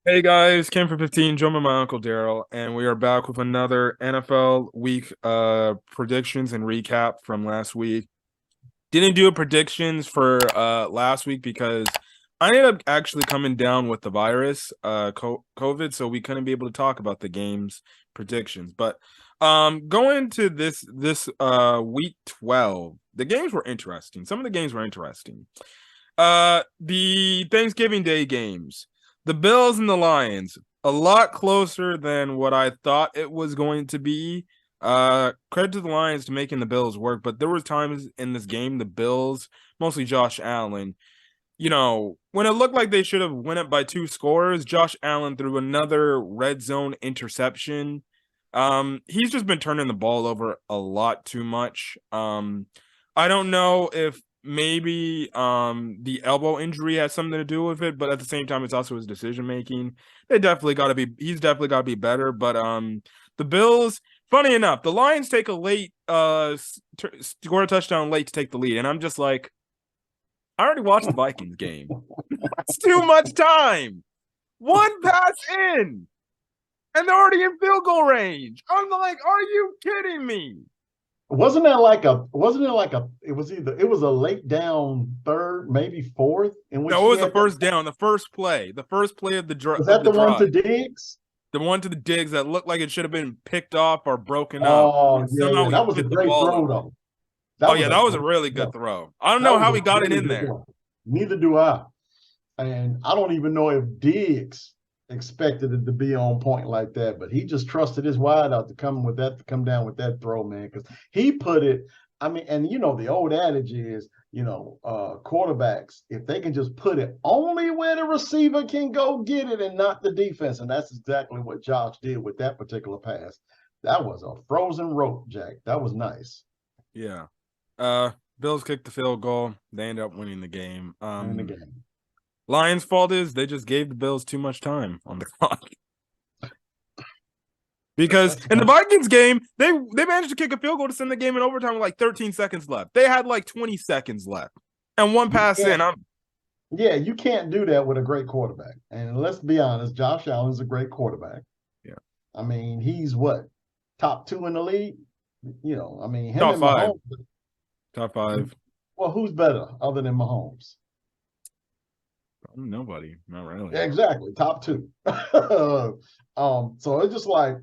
Hey guys, Cam for 15, joined by my uncle Darrell, and we are back with another NFL week predictions and recap from last week. Didn't do a predictions for last week because I ended up actually coming down with the virus, COVID, so we couldn't be able to talk about the games predictions. But going to this week 12, the games were interesting. Some of the games were interesting. The Thanksgiving Day games, the Bills and the Lions, a lot closer than what I thought it was going to be. Credit to the Lions to making the Bills work, but there was times in this game the Bills, mostly Josh Allen, when it looked like they should have won it by two scores, Josh Allen threw another red zone interception. He's just been turning the ball over a lot too much. I don't know if maybe the elbow injury has something to do with it, but at the same time it's also his decision making. He's definitely got to be better, but the Bills, funny enough, the Lions take a late score a touchdown late to take the lead, and I'm just like, I already watched the Vikings game. That's too much time. One pass in, and they're already in field goal range. I'm like, are you kidding me? It was a late down third, maybe fourth, in which No, it he was the had that. first down, the first play of Was of that the the one to drive, Diggs? the one to the digs that looked like it should have been picked off or broken up, Oh and yeah, somehow yeah. he That was a fit the great ball throw in there. though. Oh That was yeah, a that was a great really good throw. throw. I don't That know was how a he got it really in good there. throw. Neither do I. And I don't even know if Diggs expected it to be on point like that, but he just trusted his wide out to come down with that throw, man. Because he put it. I mean, and the old adage is, quarterbacks, if they can just put it only where the receiver can go get it and not the defense. And that's exactly what Josh did with that particular pass. That was a frozen rope, Jack. That was nice Yeah. Bills kicked the field goal. They ended up winning the game. in the game. Lions' fault is they just gave the Bills too much time on the clock. Because That's in the fine. Vikings game, they managed to kick a field goal to send the game in overtime with like 13 seconds left. They had like 20 seconds left. And one You pass in. can't Yeah, you can't do that with a great quarterback. And let's be honest, Josh Allen's a great quarterback. Yeah. I mean, he's what, top two in the league? I mean, him Top and five. Mahomes. Top five. Well, who's better other than Mahomes? Nobody. Not really. Exactly, top two. So it's just like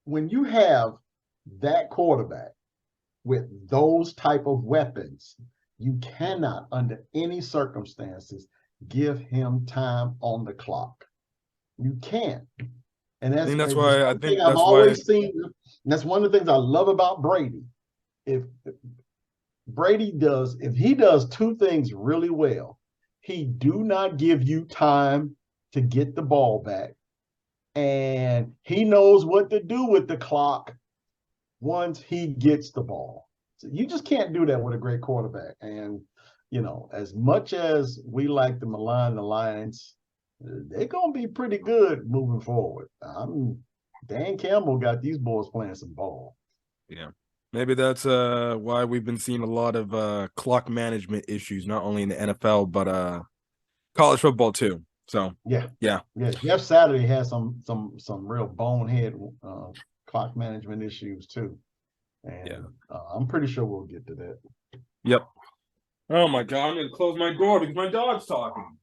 when you have that quarterback with those type of weapons, you cannot, under any circumstances, give him time on the clock. You can't. And I that's think that's it's why I one thing think I've that's why always seen. That's one of the things I love about Brady. If if he does two things really well, he do not give you time to get the ball back, and he knows what to do with the clock once he gets the ball. So you just can't do that with a great quarterback. And as much as we like to malign the Lions, they're gonna be pretty good moving forward. Dan Campbell got these boys playing some ball. yeah. Maybe that's why we've been seeing a lot of clock management issues, not only in the NFL, but college football too. So Yeah, yeah. yeah. Jeff Saturday has some real bonehead clock management issues too, Yeah. and I'm pretty sure we'll get to that. Yep. Oh my god, I'm gonna close my door because my dog's talking.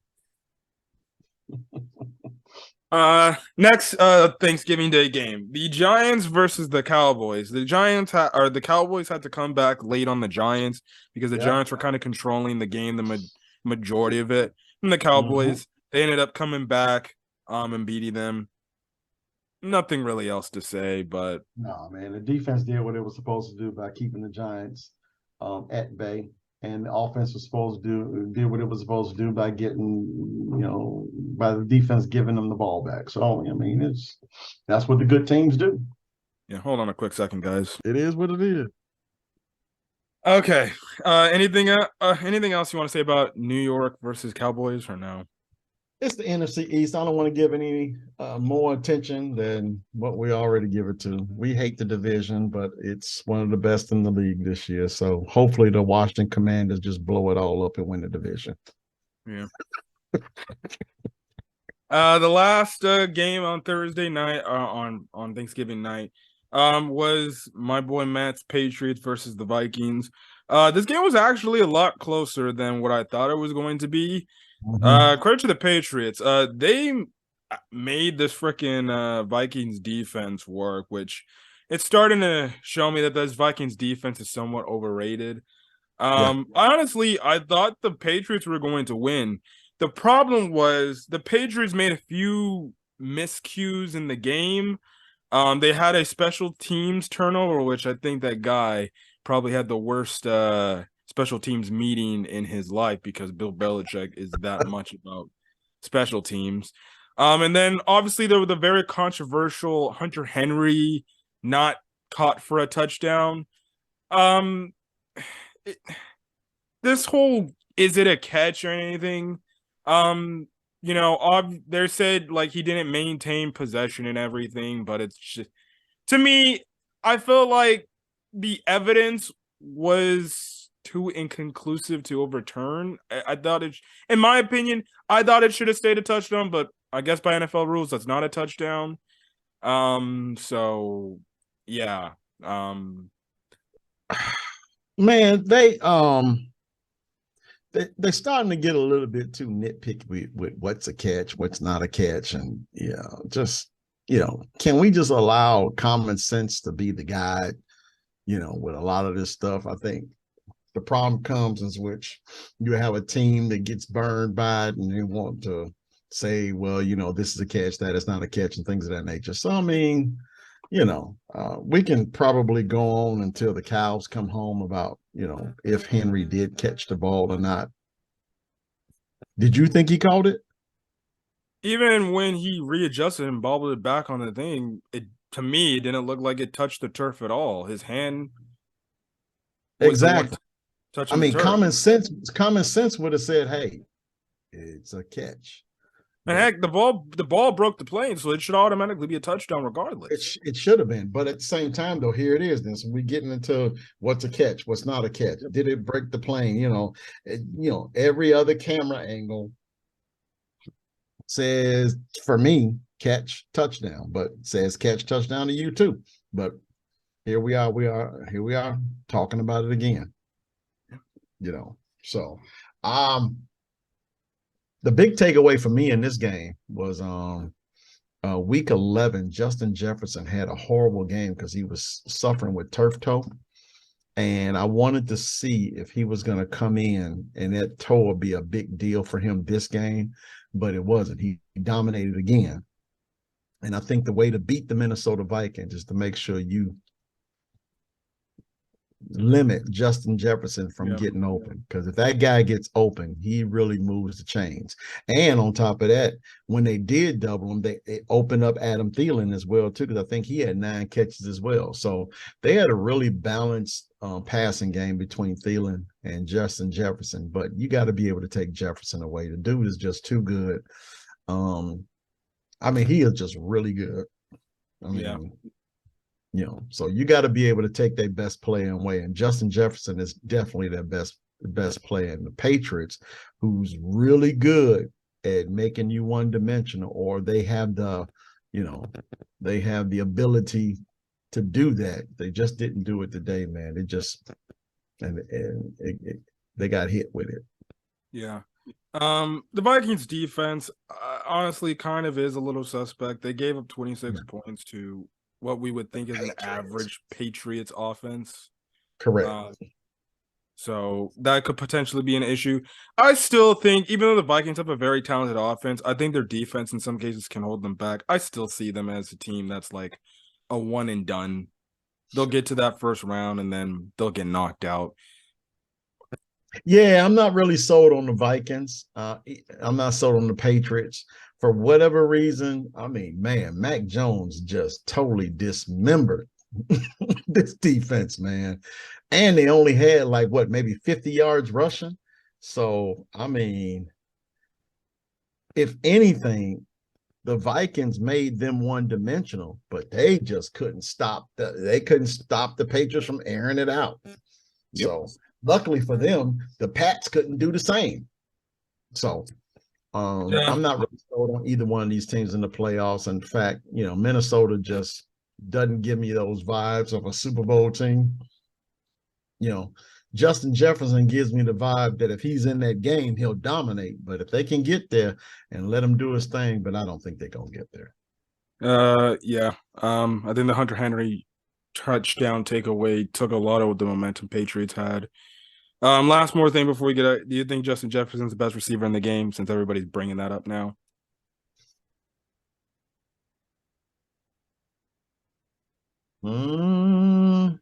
Next Thanksgiving Day game. The Giants versus the Cowboys. The Cowboys had to come back late on the Giants because the Yeah. Giants were kind of controlling the game majority of it. And the Mm-hmm. Cowboys, they ended up coming back and beating them. Nothing really else to say, but No, man, the defense did what it was supposed to do by keeping the Giants at bay, and the offense was supposed to did what it was supposed to do by by the defense giving them the ball back. So I mean, that's what the good teams do. yeah, hold on a quick second, guys. It is what it is. Okay. Anything else you want to say about New York versus Cowboys or no? It's the NFC East. I don't want to give it any more attention than what we already give it to. We hate the division, but it's one of the best in the league this year. So hopefully the Washington Commanders just blow it all up and win the division. Yeah. The last game on Thursday night, on Thanksgiving night, was my boy Matt's Patriots versus the Vikings. This game was actually a lot closer than what I thought it was going to be. Credit to the Patriots. They made this freaking Vikings defense work, which it's starting to show me that this Vikings defense is somewhat overrated. Yeah. Honestly, I thought the Patriots were going to win. The problem was the Patriots made a few miscues in the game. They had a special teams turnover, which I think that guy probably had the worst special teams meeting in his life because Bill Belichick is that much about special teams. And then obviously there was the very controversial Hunter Henry not caught for a touchdown. Um, this whole is it a catch or anything? Um, they said like he didn't maintain possession and everything, but it's just to me, I feel like the evidence was too inconclusive to overturn. I thought it, in my opinion, I thought it should have stayed a touchdown, but I guess by NFL rules, that's not a touchdown. So yeah. Man, they're starting to get a little bit too nitpicky with what's a catch, what's not a catch, and can we just allow common sense to be the guide? With a lot of this stuff, I think the problem comes in which you have a team that gets burned by it, and they want to say, well, this is a catch, that is not a catch, and things of that nature. So, I mean, we can probably go on until the cows come home about, if Henry did catch the ball or not. Did you think he caught it? Even when he readjusted and bobbled it back on the thing, to me, it didn't look like it touched the turf at all. His hand was Exactly. the one touching I mean, the turf. common sense would have said, hey, it's a catch. And heck, the ball broke the plane, so it should automatically be a touchdown regardless. It should have been, but at the same time, though, here it is. Then, so we're getting into what's a catch, what's not a catch. Did it break the plane? Every other camera angle says for me catch touchdown, but says catch touchdown to you too. But here we are talking about it again. So the big takeaway for me in this game was week 11, Justin Jefferson had a horrible game because he was suffering with turf toe. And I wanted to see if he was going to come in and that toe would be a big deal for him this game, but it wasn't. He dominated again. And I think the way to beat the Minnesota Vikings is to make sure you limit Justin Jefferson from getting open, because if that guy gets open, he really moves the chains. And on top of that, when they did double him, they opened up Adam Thielen as well too, because I think he had 9 catches as well. So they had a really balanced passing game between Thielen and Justin Jefferson, but you got to be able to take Jefferson away. The dude is just too good. I mean, he is just really good. So you got to be able to take their best player away, and Justin Jefferson is definitely their best player. And the Patriots, who's really good at making you one-dimensional, or they have the ability to do that. They just didn't do it today, man. They got hit with it. Yeah. The Vikings defense honestly kind of is a little suspect. They gave up 26 points to what we would think is an average Patriots offense. Correct. So that could potentially be an issue. I still think, even though the Vikings have a very talented offense, I think their defense in some cases can hold them back. I still see them as a team that's like a one and done. They'll get to that first round and then they'll get knocked out. Yeah, I'm not really sold on the Vikings. I'm not sold on the Patriots. For whatever reason, I mean, man, Mac Jones just totally dismembered this defense, man. And they only had maybe 50 yards rushing. So, I mean, if anything, the Vikings made them one-dimensional, but they just couldn't stop the Patriots from airing it out. Yep. So luckily for them, the Pats couldn't do the same. So Yeah. I'm not really sold on either one of these teams in the playoffs. In fact, Minnesota just doesn't give me those vibes of a Super Bowl team. Justin Jefferson gives me the vibe that if he's in that game, he'll dominate. But if they can get there and let him do his thing, but I don't think they're gonna get there. Yeah. I think the Hunter Henry touchdown takeaway took a lot of the momentum Patriots had. Last more thing before we get out. Do you think Justin Jefferson's the best receiver in the game since everybody's bringing that up now? No,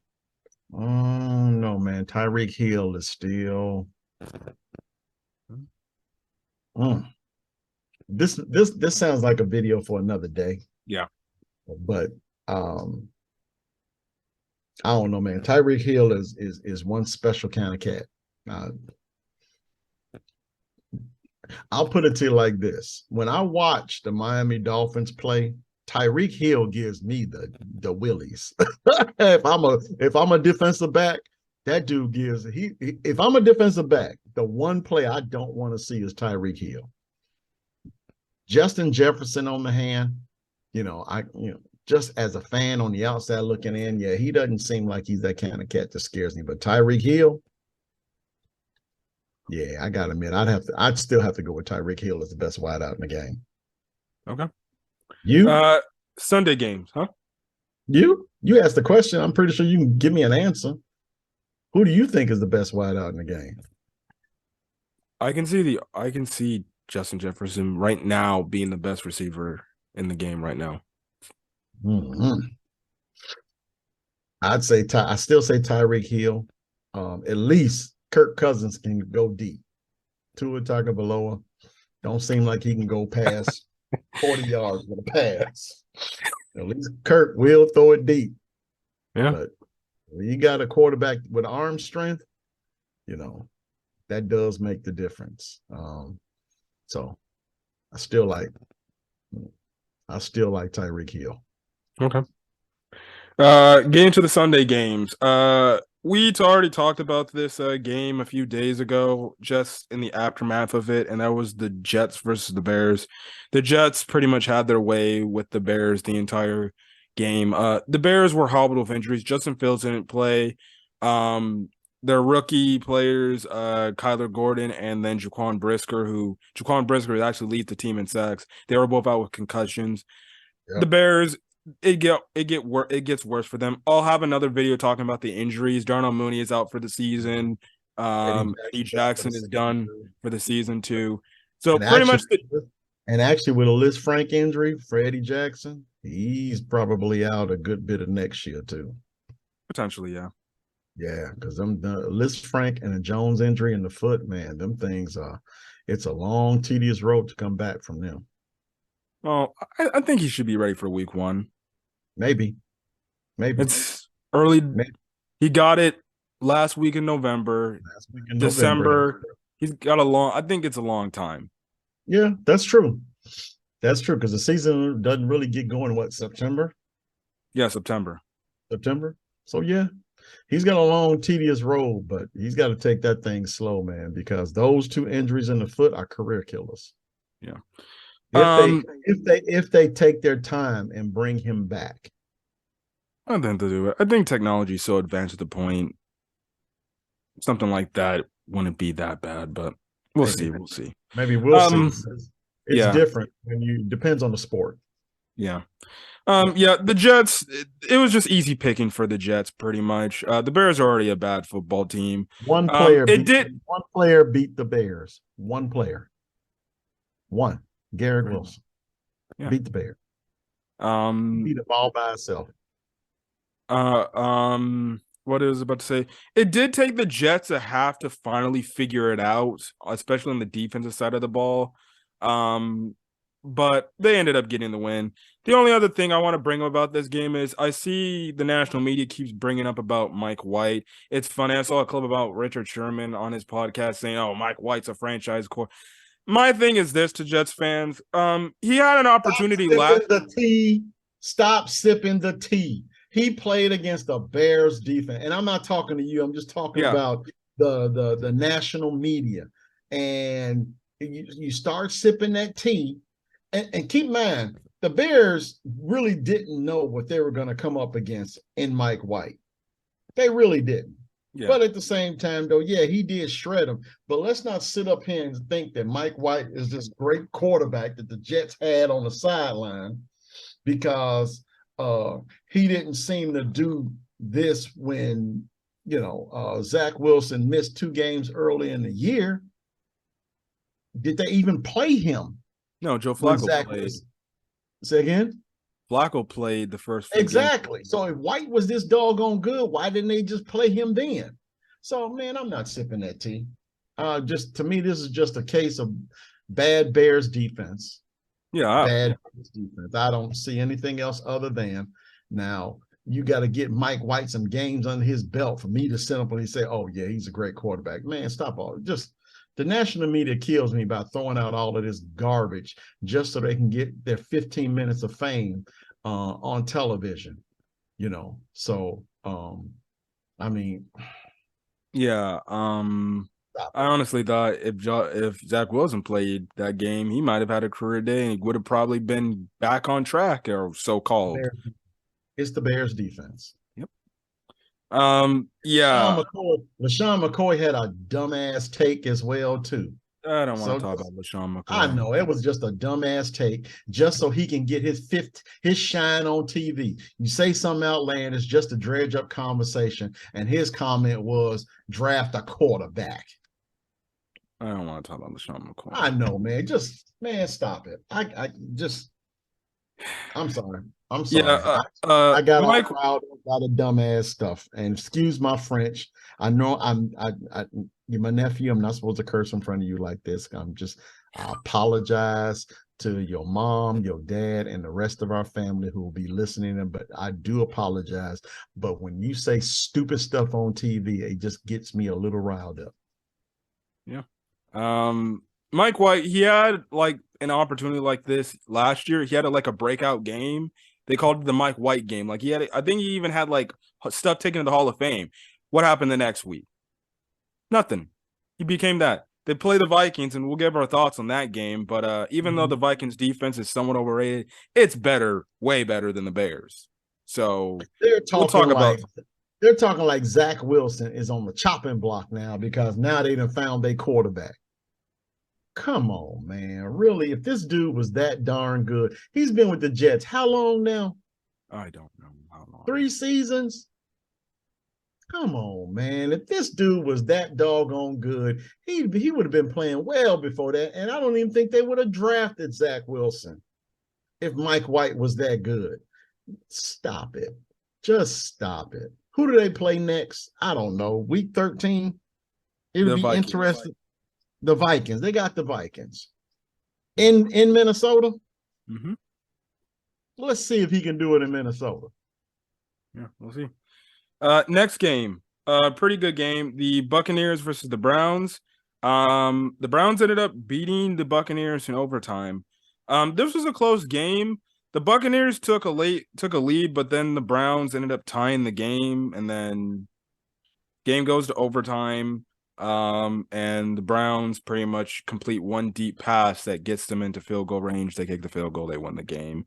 man. Tyreek Hill is still. This sounds like a video for another day. Yeah. But I don't know, man. Tyreek Hill is one special kind of cat. I'll put it to you like this: when I watch the Miami Dolphins play, Tyreek Hill gives me the willies. if I'm a defensive back, that dude gives if I'm a defensive back, the one play I don't want to see is Tyreek Hill. Justin Jefferson on the hand, just as a fan on the outside looking in, yeah, he doesn't seem like he's that kind of cat that scares me. But Tyreek Hill, yeah, I gotta admit, I'd still have to go with Tyreek Hill as the best wideout in the game. Okay. You Sunday games, huh? You asked the question. I'm pretty sure you can give me an answer. Who do you think is the best wideout in the game? I can see Justin Jefferson right now being the best receiver in the game right now. Mm-hmm. I still say Tyreek Hill. At least Kirk Cousins can go deep. Tua Tagovailoa don't seem like he can go past 40 yards with a pass. At least Kirk will throw it deep. Yeah. But when you got a quarterback with arm strength, that does make the difference. So I still like Tyreek Hill. Okay. Getting to the Sunday games. We already talked about this game a few days ago, just in the aftermath of it, and that was the Jets versus the Bears. The Jets pretty much had their way with the Bears the entire game. The Bears were hobbled with injuries. Justin Fields didn't play. Their rookie players, Kyler Gordon and then Jaquan Brisker actually leads the team in sacks. They were both out with concussions. Yep. The Bears, it gets worse for them. I'll have another video talking about the injuries. Darnell Mooney is out for the season. Eddie Jackson is done for the season too. So and actually with a Liz Frank injury for Eddie Jackson, he's probably out a good bit of next year too. Potentially, yeah. Yeah, because the Liz Frank and a Jones injury in the foot, man, them things it's a long, tedious road to come back from them. Well, I think he should be ready for week 1. Maybe. It's early. Maybe. He got it last week in November. December. He's got I think it's a long time. Yeah, that's true. That's true because the season doesn't really get going, September? Yeah, September. So, yeah. He's got a long, tedious road, but he's got to take that thing slow, man, because those 2 injuries in the foot are career killers. Yeah. If they take their time and bring him back. I don't think to do it. I think technology is so advanced at the point something like that wouldn't be that bad, but we'll see. Maybe we'll see. It's different depends on the sport. Yeah. The Jets, it was just easy picking for the Jets pretty much. The Bears are already a bad football team. One player beat the Bears. One player. Garrett Wilson. Yeah. Beat the Bears. Beat them all by itself. What I was about to say, it did take the Jets a half to finally figure it out, especially on the defensive side of the ball. But they ended up getting the win. The only other thing I want to bring up about this game is I see the national media keeps bringing up about Mike White. It's funny. I saw a clip about Richard Sherman on his podcast saying, "Oh, Mike White's a franchise core." My thing is this to Jets fans. He had an opportunity Stop sipping the tea. He played against the Bears defense. And I'm not talking to you. I'm just talking about the national media. And you start sipping that tea, and keep in mind, the Bears really didn't know what they were going to come up against in Mike White. They really didn't. Yeah. But at the same time, though, yeah, he did shred him. But let's not sit up here and think that Mike White is this great quarterback that the Jets had on the sideline, because he didn't seem to do this when, Zach Wilson missed 2 games early in the year. Did they even play him? No, Joe Flacco played. Say again? Flacco played the first few Exactly. games. So if White was this doggone good, why didn't they just play him then? So, man, I'm not sipping that tea. Just to me, this is just a case of bad Bears defense. Yeah. Bad Bears defense. I don't see anything else other than, now you got to get Mike White some games under his belt for me to sit up and say, oh, yeah, he's a great quarterback. Man, stop all. Just the national media kills me by throwing out all of this garbage just so they can get their 15 minutes of fame on television, So, I mean, yeah. I honestly thought if Zach Wilson played that game, he might have had a career day and he would have probably been back on track, or so-called. It's the Bears defense. Yep. Yeah. LaShawn McCoy had a dumbass take as well, too. I don't want to talk about LaShawn McCoy. I know it was just a dumbass take, just so he can get his shine on TV. You say something outlandish just to dredge up conversation, and his comment was draft a quarterback. I don't want to talk about LaShawn McCoy. I know, man. Stop it. I'm sorry. Yeah, I got all proud about the dumbass stuff. And excuse my French. I know you're my nephew. I'm not supposed to curse in front of you like this. I apologize to your mom, your dad, and the rest of our family who will be listening. But I do apologize. But when you say stupid stuff on TV, it just gets me a little riled up. Yeah. Mike White, he had like an opportunity like this last year. He had a breakout game. They called it the Mike White game. Like I think he even had like stuff taken to the Hall of Fame. What happened the next week? Nothing. He became that. They play the Vikings, and we'll give our thoughts on that game. But even though the Vikings defense is somewhat overrated, it's better, way better than the Bears. So they're talking like Zach Wilson is on the chopping block now, because now they done found their quarterback. Come on, man. Really? If this dude was that darn good, he's been with the Jets how long now? I don't know how long. 3 seasons? Come on, man. If this dude was that doggone good, he would have been playing well before that. And I don't even think they would have drafted Zach Wilson if Mike White was that good. Stop it. Just stop it. Who do they play next? I don't know. Week 13? It'll be interesting. The Vikings. They got the Vikings. In Minnesota? Mm-hmm. Let's see if he can do it in Minnesota. Yeah, we'll see. Next game. Pretty good game. The Buccaneers versus the Browns. The Browns ended up beating the Buccaneers in overtime. This was a close game. The Buccaneers took a lead, but then the Browns ended up tying the game, and then game goes to overtime. And the Browns pretty much complete one deep pass that gets them into field goal range. They kick the field goal. They win the game.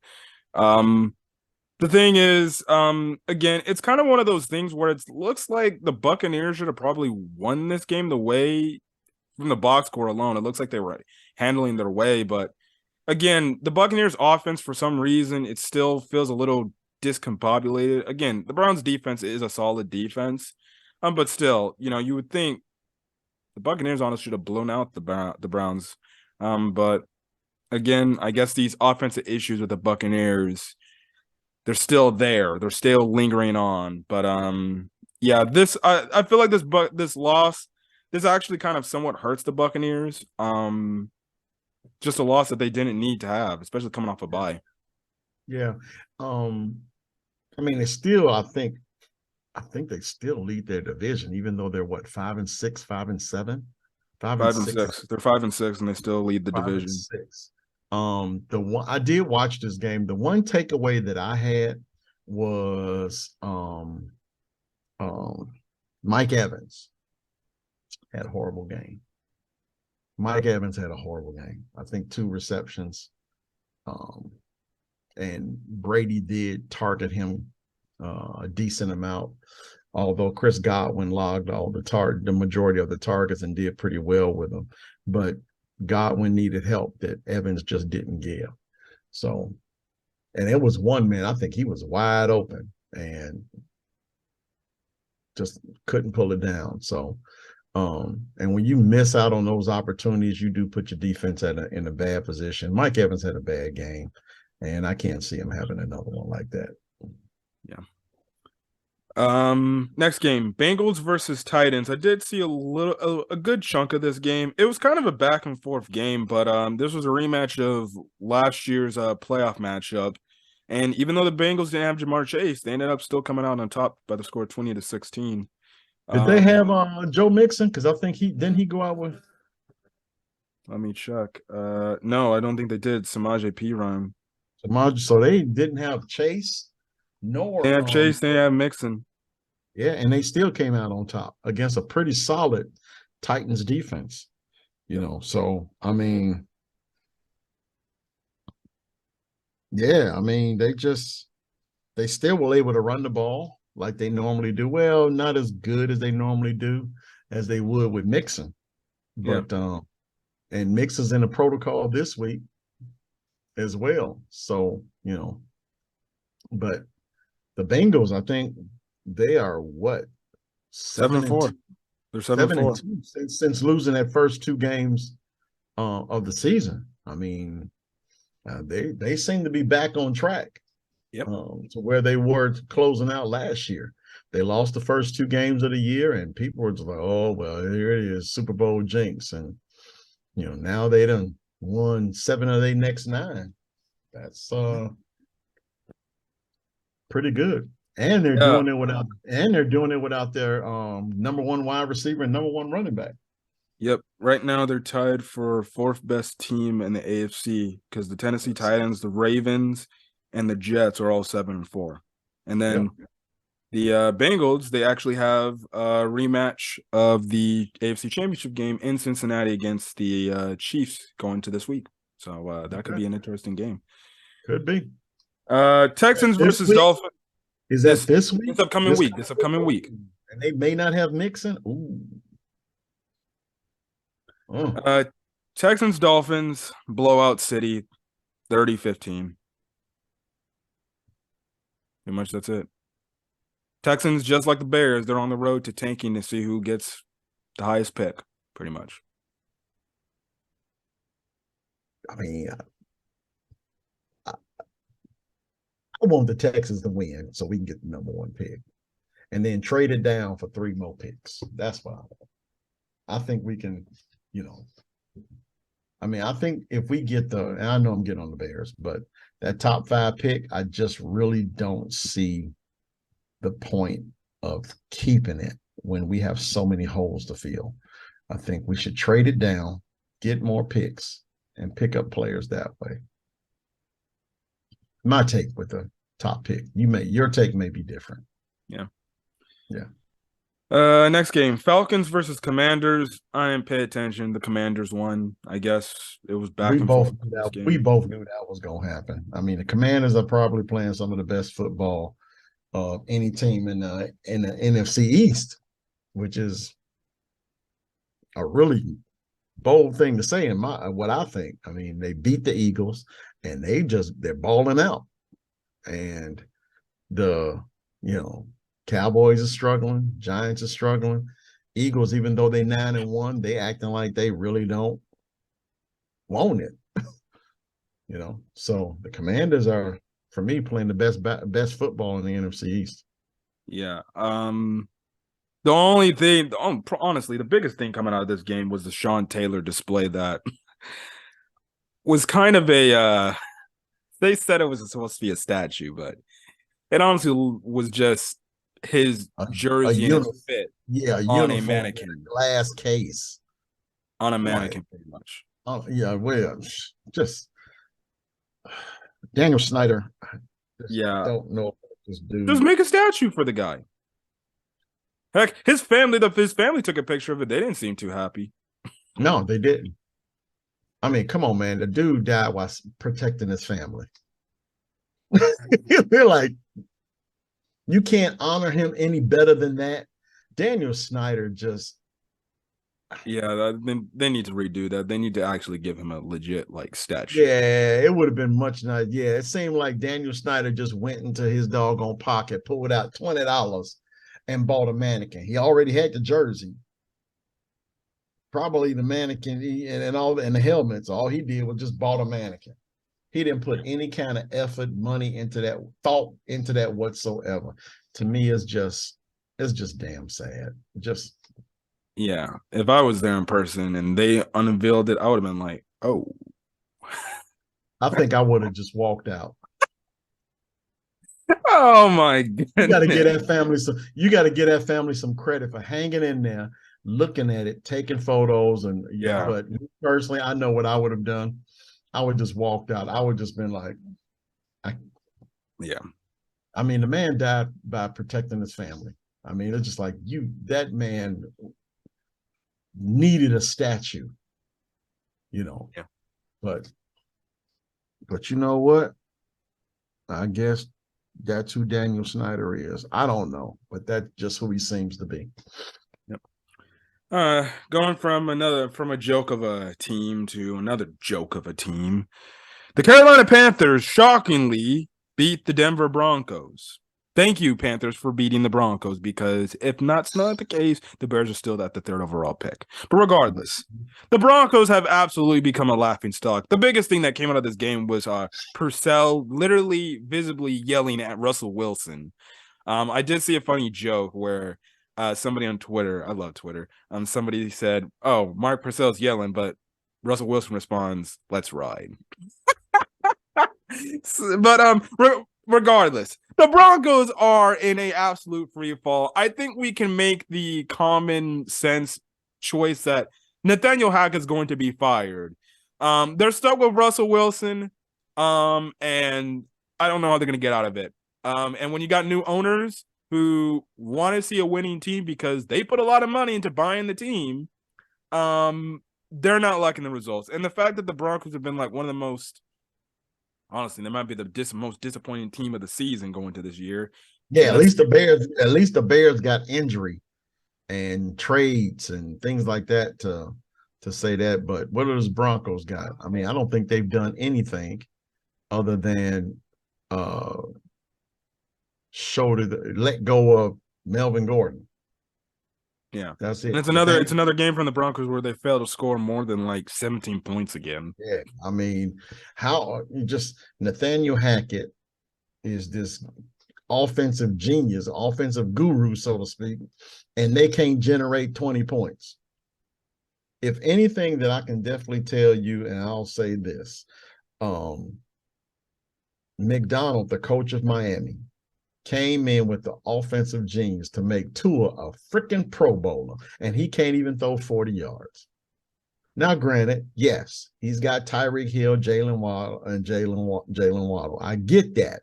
The thing is, again, it's kind of one of those things where it looks like the Buccaneers should have probably won this game the way from the box score alone. It looks like they were handling their way, but again, the Buccaneers offense, for some reason, it still feels a little discombobulated. Again, the Browns defense is a solid defense, but still, you would think the Buccaneers honestly should have blown out the Browns. But again, I guess these offensive issues with the Buccaneers, they're still there. They're still lingering on. But yeah, I feel like this loss, this actually kind of somewhat hurts the Buccaneers. Just a loss that they didn't need to have, especially coming off a bye. Yeah. I mean, they still, I think they still lead their division, even though they're 5-6, 5-7, 5-6. They're 5-6, and they still lead the division. 5-6. I did watch this game. The one takeaway that I had was Mike Evans had a horrible game. Mike Evans had a horrible game. I think 2 receptions. And Brady did target him a decent amount, although Chris Godwin logged the majority of the targets and did pretty well with them. But Godwin needed help that Evans just didn't give. So, and it was one man, I think he was wide open and just couldn't pull it down. So, and when you miss out on those opportunities, you do put your defense in a bad position. Mike Evans had a bad game, and I can't see him having another one like that. Yeah. Next game, Bengals versus Titans. I did see a good chunk of this game. It was kind of a back and forth game, but this was a rematch of last year's playoff matchup. And even though the Bengals didn't have Jamar Chase, they ended up still coming out on top by the score 20-16. Did they have Joe Mixon? Because I think he go out with. Let me check. No, I don't think they did. Samaje Perine. So they didn't have Chase, nor They have Chase. They have Mixon. Yeah, and they still came out on top against a pretty solid Titans defense. You know, so I mean, yeah, I mean they still were able to run the ball like they normally do. Well, not as good as they normally do as they would with Mixon, but and Mixon's in the protocol this week as well. So, you know, but the Bengals, I think they are what? 7-4. They're 7-4 since losing that first 2 games of the season. I mean, they seem to be back on track. Yep. To where they were closing out last year. They lost the first 2 games of the year, and people were just like, "Oh well, here it is, Super Bowl jinx." And you know, now they done won 7 of their next 9. That's pretty good. And they're doing it without their number 1 wide receiver and number 1 running back. Yep. Right now they're tied for 4th best team in the AFC because the Tennessee Titans, the Ravens, and the Jets are all 7-4. And then the Bengals, they actually have a rematch of the AFC Championship game in Cincinnati against the Chiefs going to this week. So that could be an interesting game. Could be. Texans versus Dolphins. Is that this week? This upcoming week. This upcoming week. And they may not have Mixon. Ooh. Oh. Texans Dolphins blowout city 30-15. Pretty much that's it. Texans, just like the Bears, they're on the road to tanking to see who gets the highest pick, pretty much. I mean, I want the Texans to win so we can get the number 1 pick and then trade it down for 3 more picks. That's what I want. I think we can, you know, I mean, I think if we get and I know I'm getting on the Bears, but that top 5 pick, I just really don't see the point of keeping it when we have so many holes to fill. I think we should trade it down, get more picks, and pick up players that way. My take with the top pick. Your take may be different. Yeah. Yeah. Next game, Falcons versus Commanders. I didn't pay attention. The Commanders won. I guess it was back and forth. We both knew that was going to happen. I mean, the Commanders are probably playing some of the best football of any team in the NFC East, which is a really bold thing to say in what I think. I mean, they beat the Eagles and they're balling out. And Cowboys are struggling, Giants are struggling. Eagles, even though they 9-1, they acting like they really don't want it. So the Commanders are, for me, playing the best football in the NFC East. Yeah. The only thing, honestly, the biggest thing coming out of this game was the Sean Taylor display that was kind of they said it was supposed to be a statue, but it honestly was just his jersey and his fit on a mannequin. Glass case. On a mannequin, pretty much. Oh, yeah, well, just Daniel Snyder. Yeah. Don't know what this dude. Just make a statue for the guy. Heck, his family took a picture of it. They didn't seem too happy. No, they didn't. I mean, come on, man. The dude died while protecting his family. They're like, you can't honor him any better than that. Daniel Snyder just. Yeah, they need to redo that. They need to actually give him a legit like statue. Yeah, it would have been much nice. Yeah, it seemed like Daniel Snyder just went into his doggone pocket, pulled out $20 and bought a mannequin. He already had the jersey. Probably the mannequin and all and the helmets. All he did was just bought a mannequin. He didn't put any kind of effort, money into that, thought into that whatsoever. To me, it's just damn sad. Just yeah. If I was there in person and they unveiled it, I would have been like, oh. I think I would have just walked out. Oh my goodness. You got to get that family some. You got to get that family some credit for hanging in there, looking at it, taking photos, and yeah. But personally, I know what I would have done. I would just walked out. I would just been like, yeah. I mean, the man died by protecting his family. I mean, it's just like that man needed a statue, you know. Yeah. But you know what? I guess that's who Daniel Snyder is. I don't know, but that's just who he seems to be. Yep. Going from a joke of a team to another joke of a team. The Carolina Panthers shockingly beat the Denver Broncos. Thank you, Panthers, for beating the Broncos, because if that's not the case, the Bears are still at the 3rd overall pick. But regardless, the Broncos have absolutely become a laughingstock. The biggest thing that came out of this game was Purcell literally visibly yelling at Russell Wilson. I did see a funny joke where somebody on Twitter, I love Twitter, somebody said, oh, Mark Purcell's yelling, but Russell Wilson responds, let's ride. But regardless, the Broncos are in a absolute free fall. I think we can make the common sense choice that Nathaniel Hackett's going to be fired. They're stuck with Russell Wilson, and I don't know how they're going to get out of it. And when you got new owners who want to see a winning team because they put a lot of money into buying the team, they're not liking the results. And the fact that the Broncos have been like one of the most, honestly, they might be the most disappointing team of the season going to this year. Yeah, at least the Bears got injury and trades and things like that to say that. But what are those Broncos got? I mean, I don't think they've done anything other than let go of Melvin Gordon. Yeah, that's it. And it's another game from the Broncos where they failed to score more than like 17 points again. Yeah, I mean, Nathaniel Hackett is this offensive genius, offensive guru, so to speak, and they can't generate 20 points. If anything that I can definitely tell you, and I'll say this, McDonald, the coach of Miami, came in with the offensive genius to make Tua a freaking Pro Bowler, and he can't even throw 40 yards. Now, granted, yes, he's got Tyreek Hill, Jalen Waddle. I get that.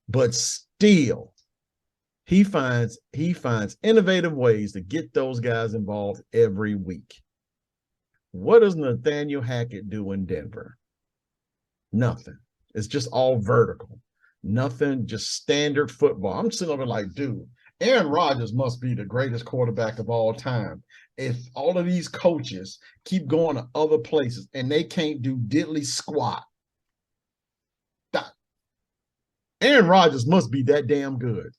But still, he finds innovative ways to get those guys involved every week. What does Nathaniel Hackett do in Denver? Nothing. It's just all vertical. Nothing, just standard football. I'm sitting over like, dude, Aaron Rodgers must be the greatest quarterback of all time. If all of these coaches keep going to other places and they can't do diddly squat, Aaron Rodgers must be that damn good.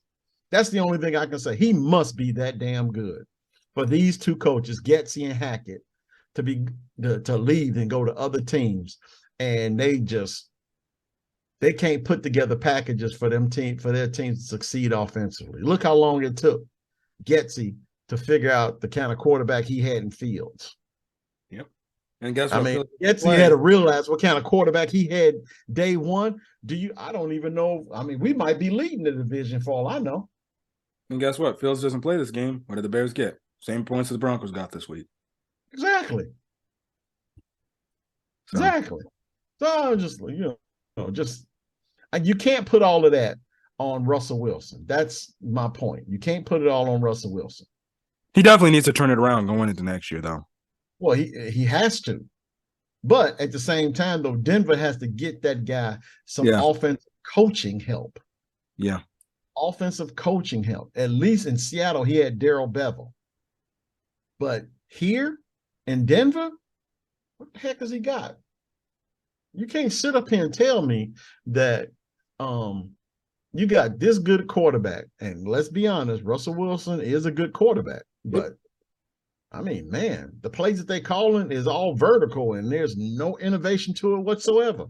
That's the only thing I can say. He must be that damn good. For these two coaches, Getsy and Hackett, to leave and go to other teams, and they can't put together packages for their teams to succeed offensively. Look how long it took Getsy to figure out the kind of quarterback he had in Fields. Yep. And guess what? I mean, Getsy had to realize what kind of quarterback he had day one. I don't even know. I mean, we might be leading the division for all I know. And guess what? Fields doesn't play this game. What did the Bears get? Same points as the Broncos got this week. Exactly. Exactly. So just, you can't put all of that on Russell Wilson. That's my point. You can't put it all on Russell Wilson. He definitely needs to turn it around going into next year, though. Well, he has to. But at the same time, though, Denver has to get that guy some offensive coaching help. Yeah. Offensive coaching help. At least in Seattle, he had Darrell Bevel. But here in Denver, what the heck has he got? You can't sit up here and tell me that you got this good quarterback. And let's be honest, Russell Wilson is a good quarterback. But, I mean, man, the plays that they calling is all vertical, and there's no innovation to it whatsoever.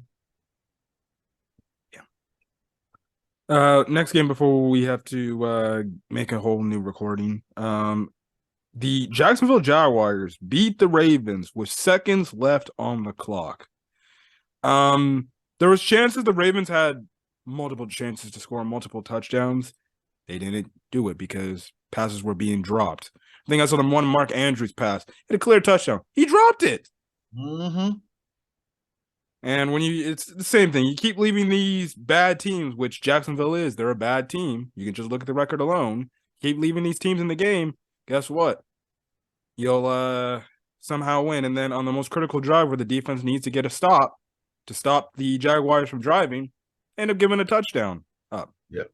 Next game before we have to make a whole new recording. The Jacksonville Jaguars beat the Ravens with seconds left on the clock. There was chances the Ravens had multiple chances to score multiple touchdowns. They didn't do it because passes were being dropped. I think I saw the one Mark Andrews pass. Hit a clear touchdown. He dropped it. Mm-hmm. And it's the same thing. You keep leaving these bad teams, which Jacksonville is. They're a bad team. You can just look at the record alone. Keep leaving these teams in the game. Guess what? You'll somehow win. And then on the most critical drive where the defense needs to get a stop to stop the Jaguars from driving, end up giving a touchdown up. Yep.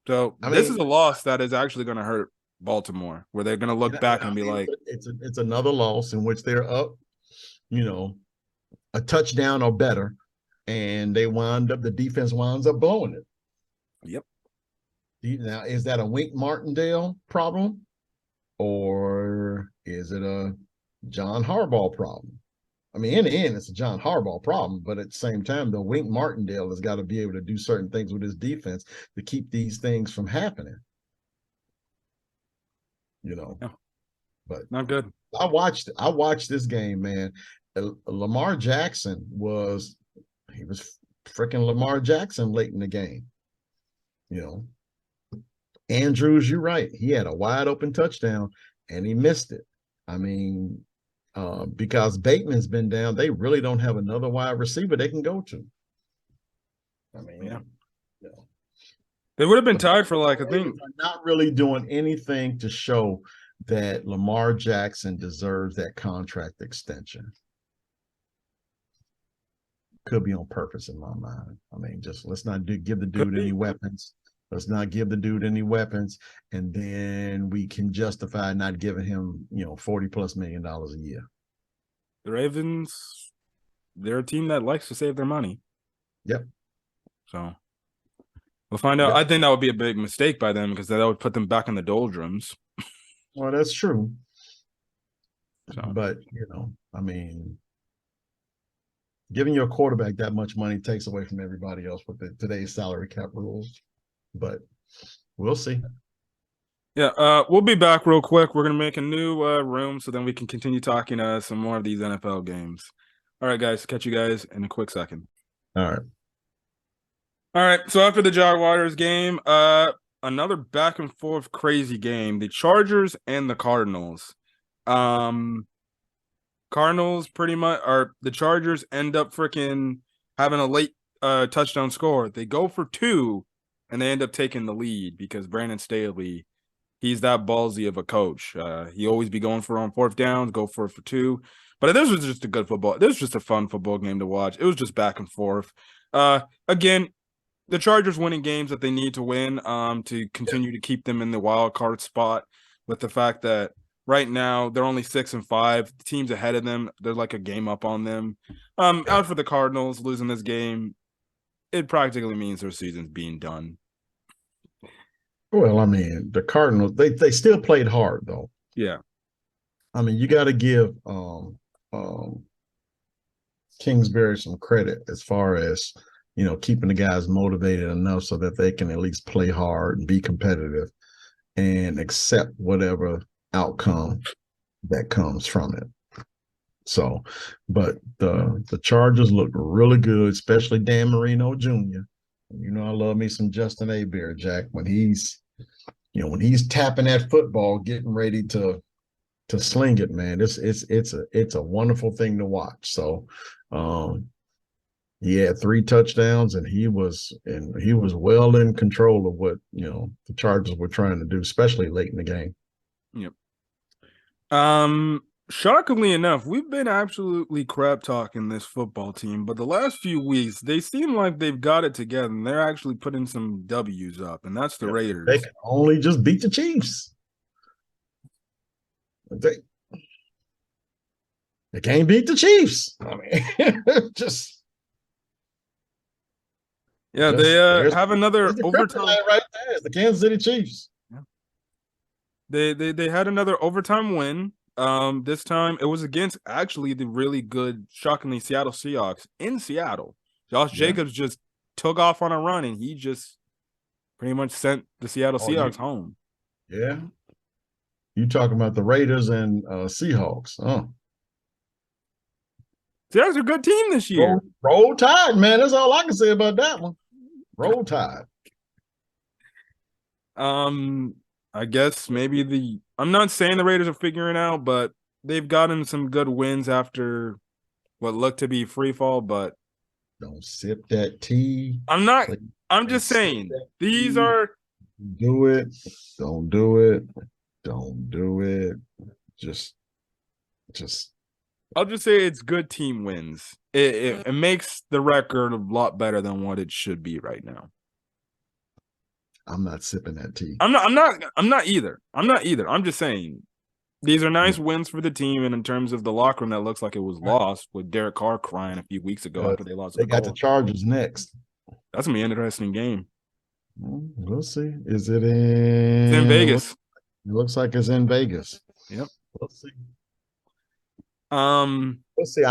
So this is a loss that is actually going to hurt Baltimore, where they're going to look back and be like, it's another loss in which they're up, a touchdown or better, and the defense winds up blowing it. Yep. Now, is that a Wink Martindale problem, or is it a John Harbaugh problem? I mean, in the end, it's a John Harbaugh problem, but at the same time, the Wink Martindale has got to be able to do certain things with his defense to keep these things from happening. Yeah. But not good. I watched this game, man. Lamar Jackson was freaking Lamar Jackson late in the game. Andrews, you're right. He had a wide open touchdown and he missed it. I mean, because Bateman's been down, they really don't have another wide receiver they can go to. I mean, they would have been tied for I think not really doing anything to show that Lamar Jackson deserves that contract extension. Could be on purpose in my mind. I mean, just let's not give the dude any weapons. Let's not give the dude any weapons, and then we can justify not giving him, $40+ million a year. The Ravens, they're a team that likes to save their money. Yep. So we'll find out. Yep. I think that would be a big mistake by them because that would put them back in the doldrums. Well, that's true. So. But, I mean, giving your quarterback that much money takes away from everybody else with today's salary cap rules. But we'll see. Yeah, we'll be back real quick. We're going to make a new room so then we can continue talking some more of these NFL games. All right, guys. Catch you guys in a quick second. All right. So after the Jaguars game, another back and forth crazy game. The Chargers and the Cardinals. Cardinals pretty much the Chargers end up freaking having a late touchdown score. They go for 2 and they end up taking the lead because Brandon Staley, he's that ballsy of a coach. He always be going for on 4th downs, go for 2. But this was just a good football. This was just a fun football game to watch. It was just back and forth. Again, the Chargers winning games that they need to win to continue to keep them in the wild card spot with the fact that right now they're only 6-5. The teams ahead of them, they're like a game up on them. Out for the Cardinals, losing this game, it practically means their season's being done. Well, I mean, the Cardinals, they still played hard, though. Yeah. I mean, you got to give Kingsbury some credit as far as, keeping the guys motivated enough so that they can at least play hard and be competitive and accept whatever outcome that comes from it. So, but the Chargers look really good, especially Dan Marino Jr. I love me some Justin Hebert, Jack, when he's tapping that football, getting ready to sling it, man. It's a wonderful thing to watch. So, he had 3 touchdowns, and he was well in control of what the Chargers were trying to do, especially late in the game. Yep. shockingly enough, we've been absolutely crap talking this football team, but the last few weeks they seem like they've got it together and they're actually putting some W's up, and that's the They Raiders. can only just beat the Chiefs. They can't beat the Chiefs. I mean, just Yeah, just they there's have another the overtime. kryptonite right there. It's the Kansas City Chiefs. They had another overtime win. This time it was against actually the really good, shockingly Seattle Seahawks in Seattle. Josh Jacobs just took off on a run and he just pretty much sent the Seattle Seahawks home. Yeah. You talking about the Raiders and Seahawks? Oh, Seahawks are a good team this year. Roll Tide, man. That's all I can say about that one. Roll Tide. I guess maybe I'm not saying the Raiders are figuring out, but they've gotten some good wins after what looked to be free fall. But don't sip that tea. I'm just saying these are. Do it. Don't do it. Don't do it. Just. I'll just say it's good team wins. It makes the record a lot better than what it should be right now. I'm not sipping that tea. I'm not either. I'm just saying these are nice wins for the team, and in terms of the locker room, that looks like it was lost with Derek Carr crying a few weeks ago after they lost. They got the Chargers next. That's gonna be an interesting game. We'll see. Is it It's in Vegas? It looks like it's in Vegas. Yep. We'll see. Let's see.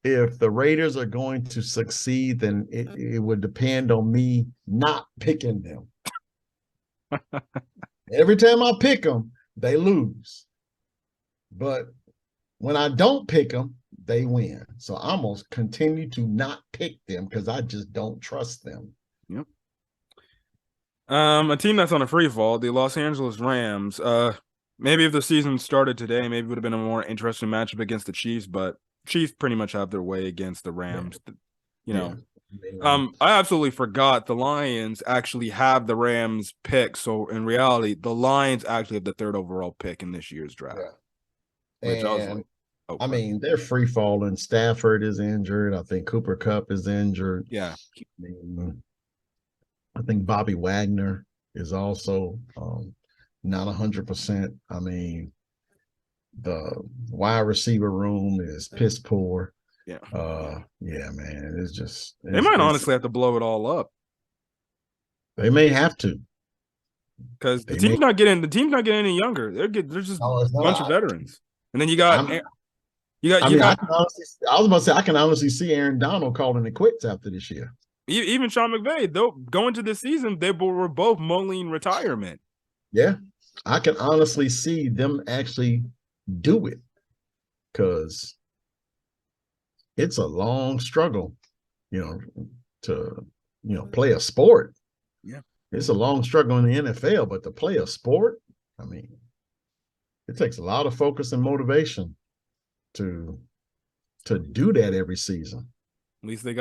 If the Raiders are going to succeed, then it would depend on me not picking them. Every time I pick them, they lose. But when I don't pick them, they win. So I'm going to continue to not pick them because I just don't trust them. Yep. A team that's on a free fall, the Los Angeles Rams. Maybe if the season started today, maybe it would have been a more interesting matchup against the Chiefs, but Chiefs pretty much have their way against the Rams. I absolutely forgot the Lions actually have the Rams pick. So in reality, the Lions actually have the third overall pick in this year's draft. Yeah. Which I was like, I mean, they're free falling. Stafford is injured. I think Cooper Kupp is injured. Yeah. I think Bobby Wagner is also not 100%. I mean, the wide receiver room is piss poor. Yeah. Man. They might honestly have to blow it all up. They may have to. Because the team's not getting any younger. They're just a bunch of veterans. And then you got I was about to say I can honestly see Aaron Donald calling it quits after this year. Even Sean McVay, though, going to this season, they were both mulling retirement. Yeah. I can honestly see them actually do it because it's a long struggle, to play a sport. Yeah. It's a long struggle in the NFL, but to play a sport, I mean, it takes a lot of focus and motivation to do that every season. At least they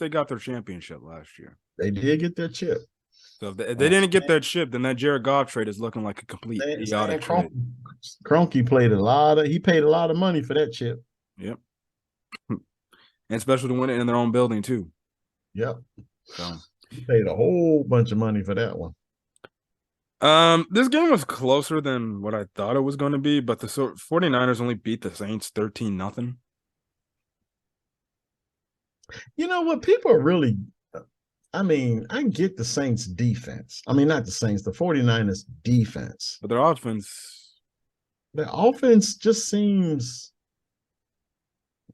got their championship last year. They did get their chip. So if they didn't get that chip, then that Jared Goff trade is looking like a complete idiotic trade. Kroenke he paid a lot of money for that chip. Yep. And especially to win it in their own building too. Yep. So he paid a whole bunch of money for that one. This game was closer than what I thought it was going to be, but the 49ers only beat the Saints 13-0. You know what? People are really, I get the Saints defense. Not the Saints, the 49ers defense. But their offense just seems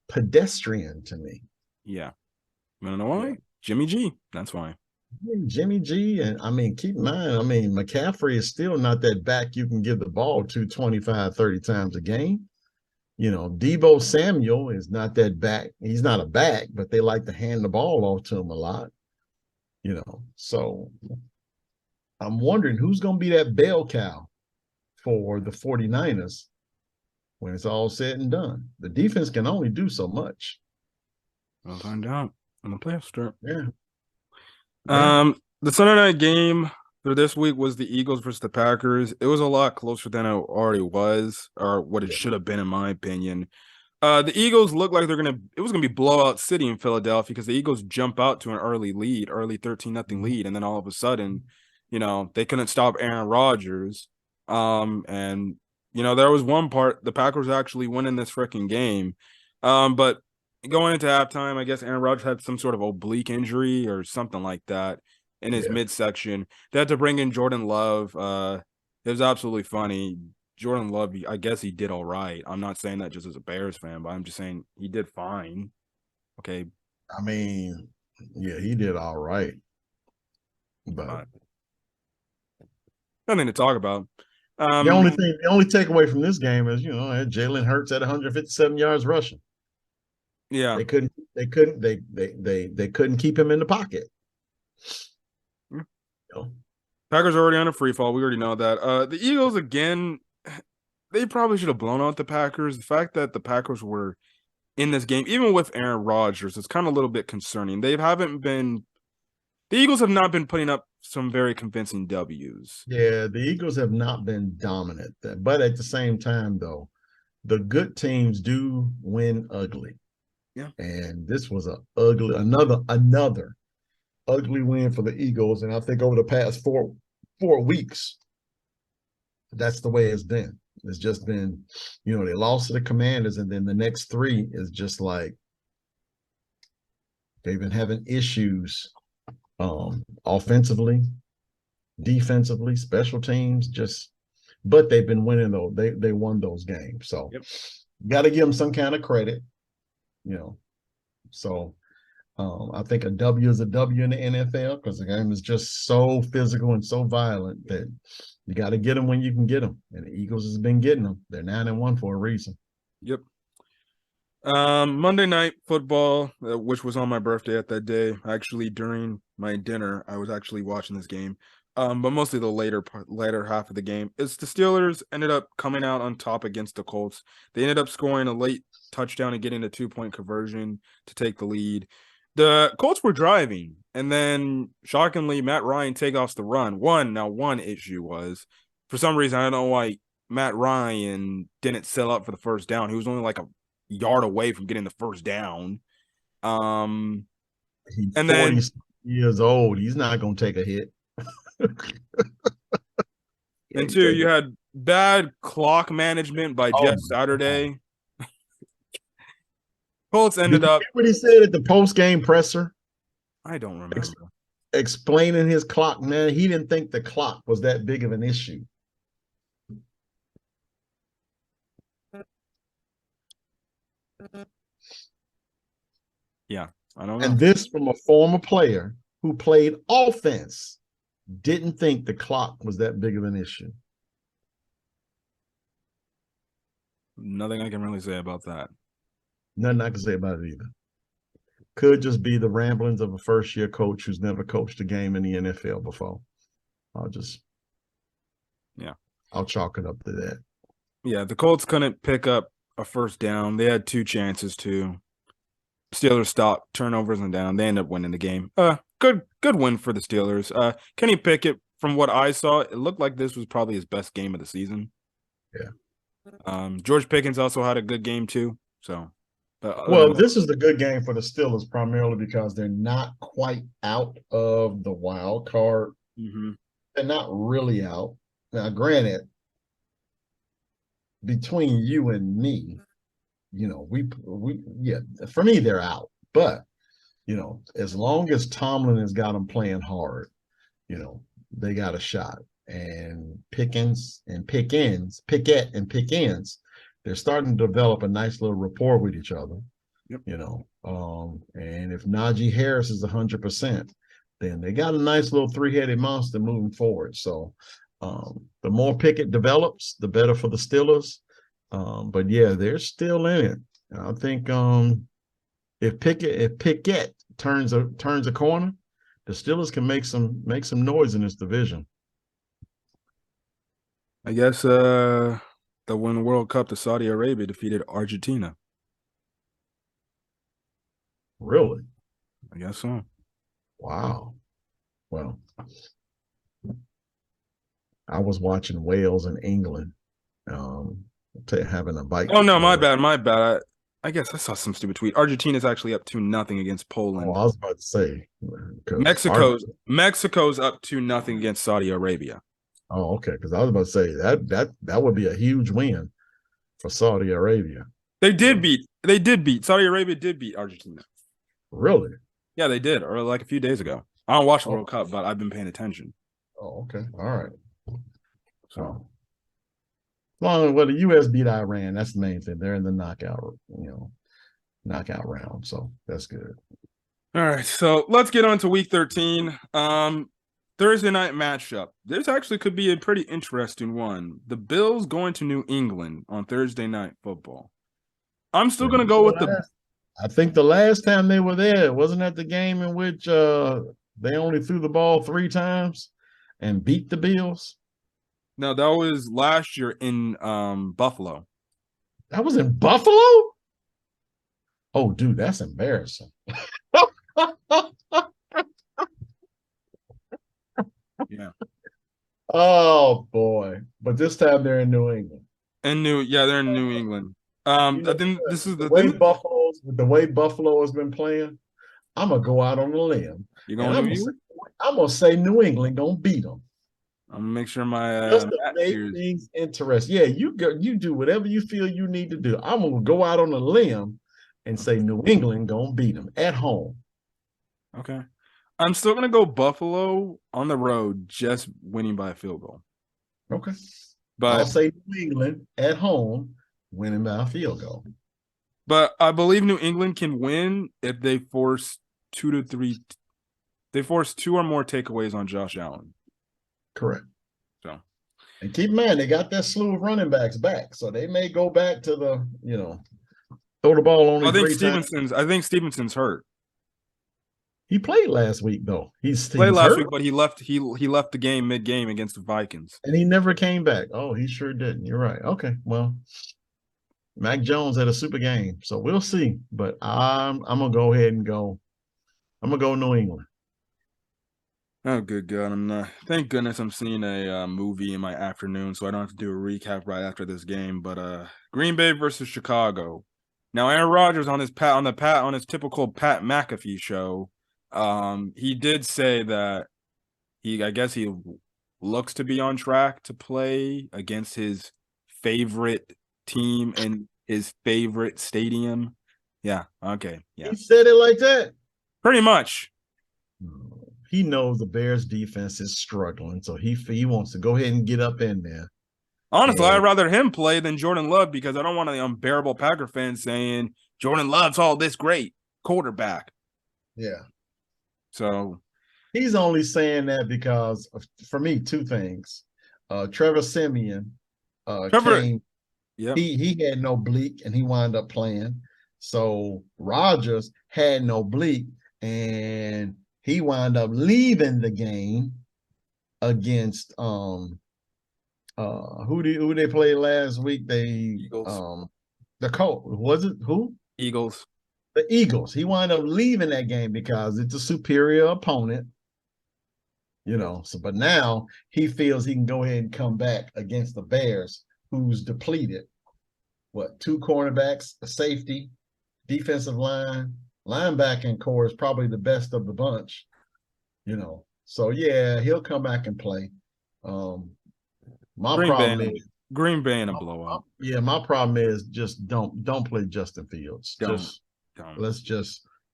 pedestrian to me. Yeah. You want to know why? Jimmy G. That's why. Jimmy G. And keep in mind, McCaffrey is still not that back you can give the ball to 25, 30 times a game. Deebo Samuel is not that back. He's not a back, but they like to hand the ball off to him a lot. So I'm wondering who's going to be that bell cow for the 49ers when it's all said and done. The defense can only do so much. We'll find out when the playoffs start. Yeah. The Sunday night game, So this week was the Eagles versus the Packers. It was a lot closer than it already was, or what it should have been, in my opinion. The Eagles look like it was gonna be blowout city in Philadelphia because the Eagles jump out to an early 13-0 lead, and then all of a sudden, they couldn't stop Aaron Rodgers. And there was one part the Packers actually winning this freaking game. But going into halftime, I guess Aaron Rodgers had some sort of oblique injury or something like that in his midsection. They had to bring in Jordan Love. It was absolutely funny. Jordan Love, I guess he did all right. I'm not saying that just as a Bears fan, but I'm just saying he did fine. Okay. I mean, yeah, he did all right. But nothing to talk about. The only takeaway from this game is, Jalen Hurts at 157 yards rushing. Yeah. They couldn't keep him in the pocket. Packers are already on a free fall. We already know that. The Eagles, again, they probably should have blown out the Packers. The fact that the Packers were in this game, even with Aaron Rodgers, it's kind of a little bit concerning. The Eagles have not been putting up some very convincing W's. Yeah, the Eagles have not been dominant. But at the same time, though, the good teams do win ugly. Yeah. And this was another ugly win for the Eagles. And I think over the past four weeks, that's the way it's been. It's just been, they lost to the Commanders, and then the next three is just like they've been having issues offensively, defensively, special teams, but they've been winning though. They won those games. So got to give them some kind of credit, So I think a W is a W in the NFL because the game is just so physical and so violent that you got to get them when you can get them. And the Eagles has been getting them. They're 9-1 for a reason. Yep. Monday Night Football, which was on my birthday at that day. Actually, during my dinner, I was actually watching this game. But mostly the later half of the game. It's the Steelers ended up coming out on top against the Colts. They ended up scoring a late touchdown and getting a 2-point conversion to take the lead. The Colts were driving, and then shockingly, Matt Ryan take off the run. One issue was, for some reason, I don't know why Matt Ryan didn't set up for the first down. He was only like a yard away from getting the first down. He's and 40 then years old. He's not going to take a hit. And two, you had bad clock management by Jeff Saturday. Colts ended up. What he said at the post-game presser? I don't remember. Explaining his clock, man. He didn't think the clock was that big of an issue. Yeah, I don't know. And this from a former player who played offense, didn't think the clock was that big of an issue. Nothing I can really say about that. Nothing I can say about it either. Could just be the ramblings of a first-year coach who's never coached a game in the NFL before. I'll chalk it up to that. Yeah, the Colts couldn't pick up a first down. They had 2 chances to. Steelers stopped turnovers and down. They ended up winning the game. Good win for the Steelers. Kenny Pickett, from what I saw, it looked like this was probably his best game of the season. Yeah. George Pickens also had a good game too. So, this is the good game for the Steelers primarily because they're not quite out of the wild card. Mm-hmm. They're not really out. Now, granted, between you and me, for me, they're out. But, as long as Tomlin has got them playing hard, they got a shot. And Pickett and Pickens, they're starting to develop a nice little rapport with each other. Yep. And if Najee Harris is 100%, then they got a nice little 3-headed monster moving forward. So the more Pickett develops, the better for the Steelers. But yeah, they're still in it. I think if Pickett turns a corner, the Steelers can make some noise in this division. I guess the when World Cup, the Saudi Arabia defeated Argentina. Really? I guess so. Wow. Well, I was watching Wales and England having a bite. Oh no, my bad. I guess I saw some stupid tweet. Argentina's actually up 2-0 against Poland. I was about to say Mexico's up 2-0 against Saudi Arabia. Oh, okay. Because I was about to say that would be a huge win for Saudi Arabia. They did beat Saudi Arabia did beat Argentina. Really? Yeah, they did, or like a few days ago. I don't watch the World Cup, but I've been paying attention. Oh, okay. All right. So as long as the US beat Iran, that's the main thing. They're in the knockout round. So that's good. All right. So let's get on to week 13. Thursday night matchup. This actually could be a pretty interesting one. The Bills going to New England on Thursday night football. I'm still gonna go with I think the last time they were there, wasn't that the game in which they only threw the ball 3 times and beat the Bills? No, that was last year in Buffalo. That was in Buffalo? Oh, dude, that's embarrassing. Yeah. Oh boy. But this time they're in New England. They're in New England. I think this is the way Buffalo has been playing. I'm gonna go out on a limb. You're going to New England? I'm gonna say New England gonna beat them. I'm gonna make sure my just to make things interesting. Yeah, you do whatever you feel you need to do. I'm gonna go out on a limb and say New England gonna beat them at home. Okay. I'm still gonna go Buffalo on the road, just winning by a field goal. Okay. But I'll say New England at home, winning by a field goal. But I believe New England can win if they force 2 to 3. They force 2 or more takeaways on Josh Allen. Correct. So, and keep in mind they got that slew of running backs back, so they may go back to the throw the ball only. I think Stevenson's hurt. He played last week though. He played last week, but he left the game mid-game against the Vikings, and he never came back. Oh, he sure didn't. You're right. Okay, well, Mac Jones had a super game, so we'll see. But I'm gonna go ahead and go. I'm gonna go New England. Oh, good God! Thank goodness I'm seeing a movie in my afternoon, so I don't have to do a recap right after this game. But Green Bay versus Chicago. Now, Aaron Rodgers on his typical Pat McAfee show, he did say that I guess he looks to be on track to play against his favorite team in his favorite stadium. Yeah. Okay. Yeah. He said it like that. Pretty much. He knows the Bears defense is struggling, so he wants to go ahead and get up in there. Honestly, I'd rather him play than Jordan Love because I don't want an unbearable Packer fan saying Jordan Love's all this great quarterback. Yeah. So he's only saying that because for me, 2 things. Trevor Siemian came. Yep. He had no bleak and he wound up playing. So Rodgers had no bleak and he wound up leaving the game against who they played last week? Eagles. The Colts. Was it who? Eagles. The Eagles. He wound up leaving that game because it's a superior opponent. So but now he feels he can go ahead and come back against the Bears, who's depleted. 2 cornerbacks, a safety, defensive line, linebacking core is probably the best of the bunch. So yeah, he'll come back and play. Green Bay in a blowout. Yeah, my problem is just don't play Justin Fields.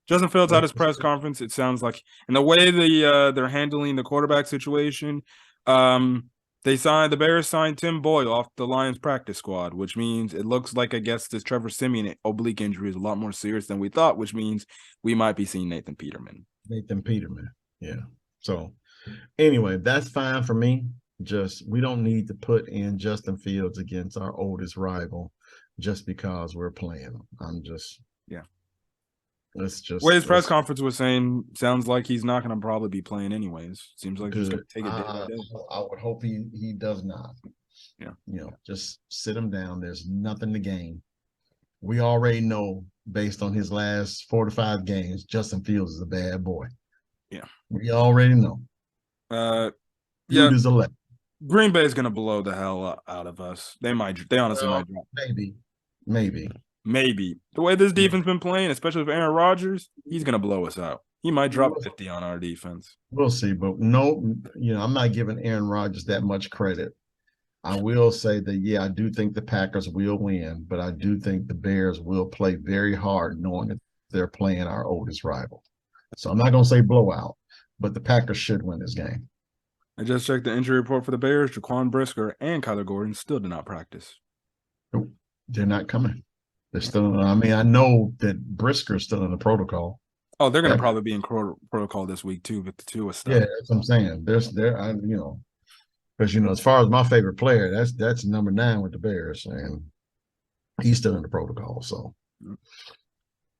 Justin Fields had his press conference. It sounds like, and the way they're handling the quarterback situation, the Bears signed Tim Boyle off the Lions practice squad, which means it looks like, I guess, this Trevor Siemian oblique injury is a lot more serious than we thought, which means we might be seeing Nathan Peterman. Yeah. So anyway, that's fine for me. Just we don't need to put in Justin Fields against our oldest rival just because we're playing him. What his press conference was saying sounds like he's not going to probably be playing anyways. Seems like he's going to take it day by day. I would hope he does not. Yeah. Just sit him down. There's nothing to gain. We already know, based on his last 4 to 5 games, Justin Fields is a bad boy. Yeah. We already know. Dude is elect. Green Bay is going to blow the hell out of us. They honestly might drop. Maybe. Maybe. The way this defense been playing, especially with Aaron Rodgers, he's going to blow us out. He might drop 50 on our defense. We'll see, but no, I'm not giving Aaron Rodgers that much credit. I will say that, yeah, I do think the Packers will win, but I do think the Bears will play very hard knowing that they're playing our oldest rival. So I'm not going to say blowout, but the Packers should win this game. I just checked the injury report for the Bears. Jaquan Brisker and Kyler Gordon still did not practice. Nope, they're not coming. They're still. I mean, I know that Brisker's still in the protocol. Oh, they're going to probably be in protocol this week too with the Tua stuff. Yeah, that's what I'm saying. Because as far as my favorite player, that's number 9 with the Bears, and he's still in the protocol. So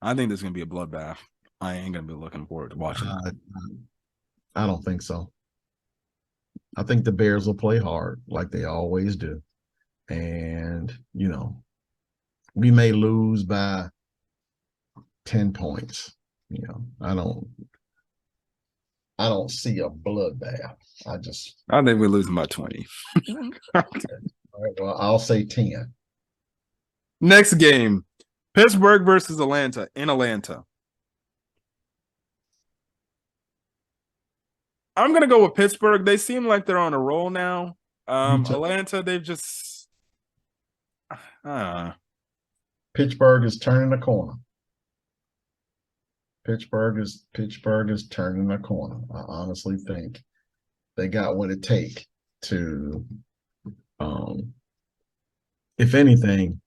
I think this is going to be a bloodbath. I ain't going to be looking forward to watching that. I don't think so. I think the Bears will play hard like they always do. And, we may lose by 10 points. I don't see a bloodbath. I think we're losing by 20. All right, well, I'll say 10. Next game, Pittsburgh versus Atlanta in Atlanta. I'm going to go with Pittsburgh. They seem like they're on a roll now. Atlanta, they've just Pittsburgh is turning the corner. Pittsburgh is turning the corner. I honestly think they got what it takes to, if anything,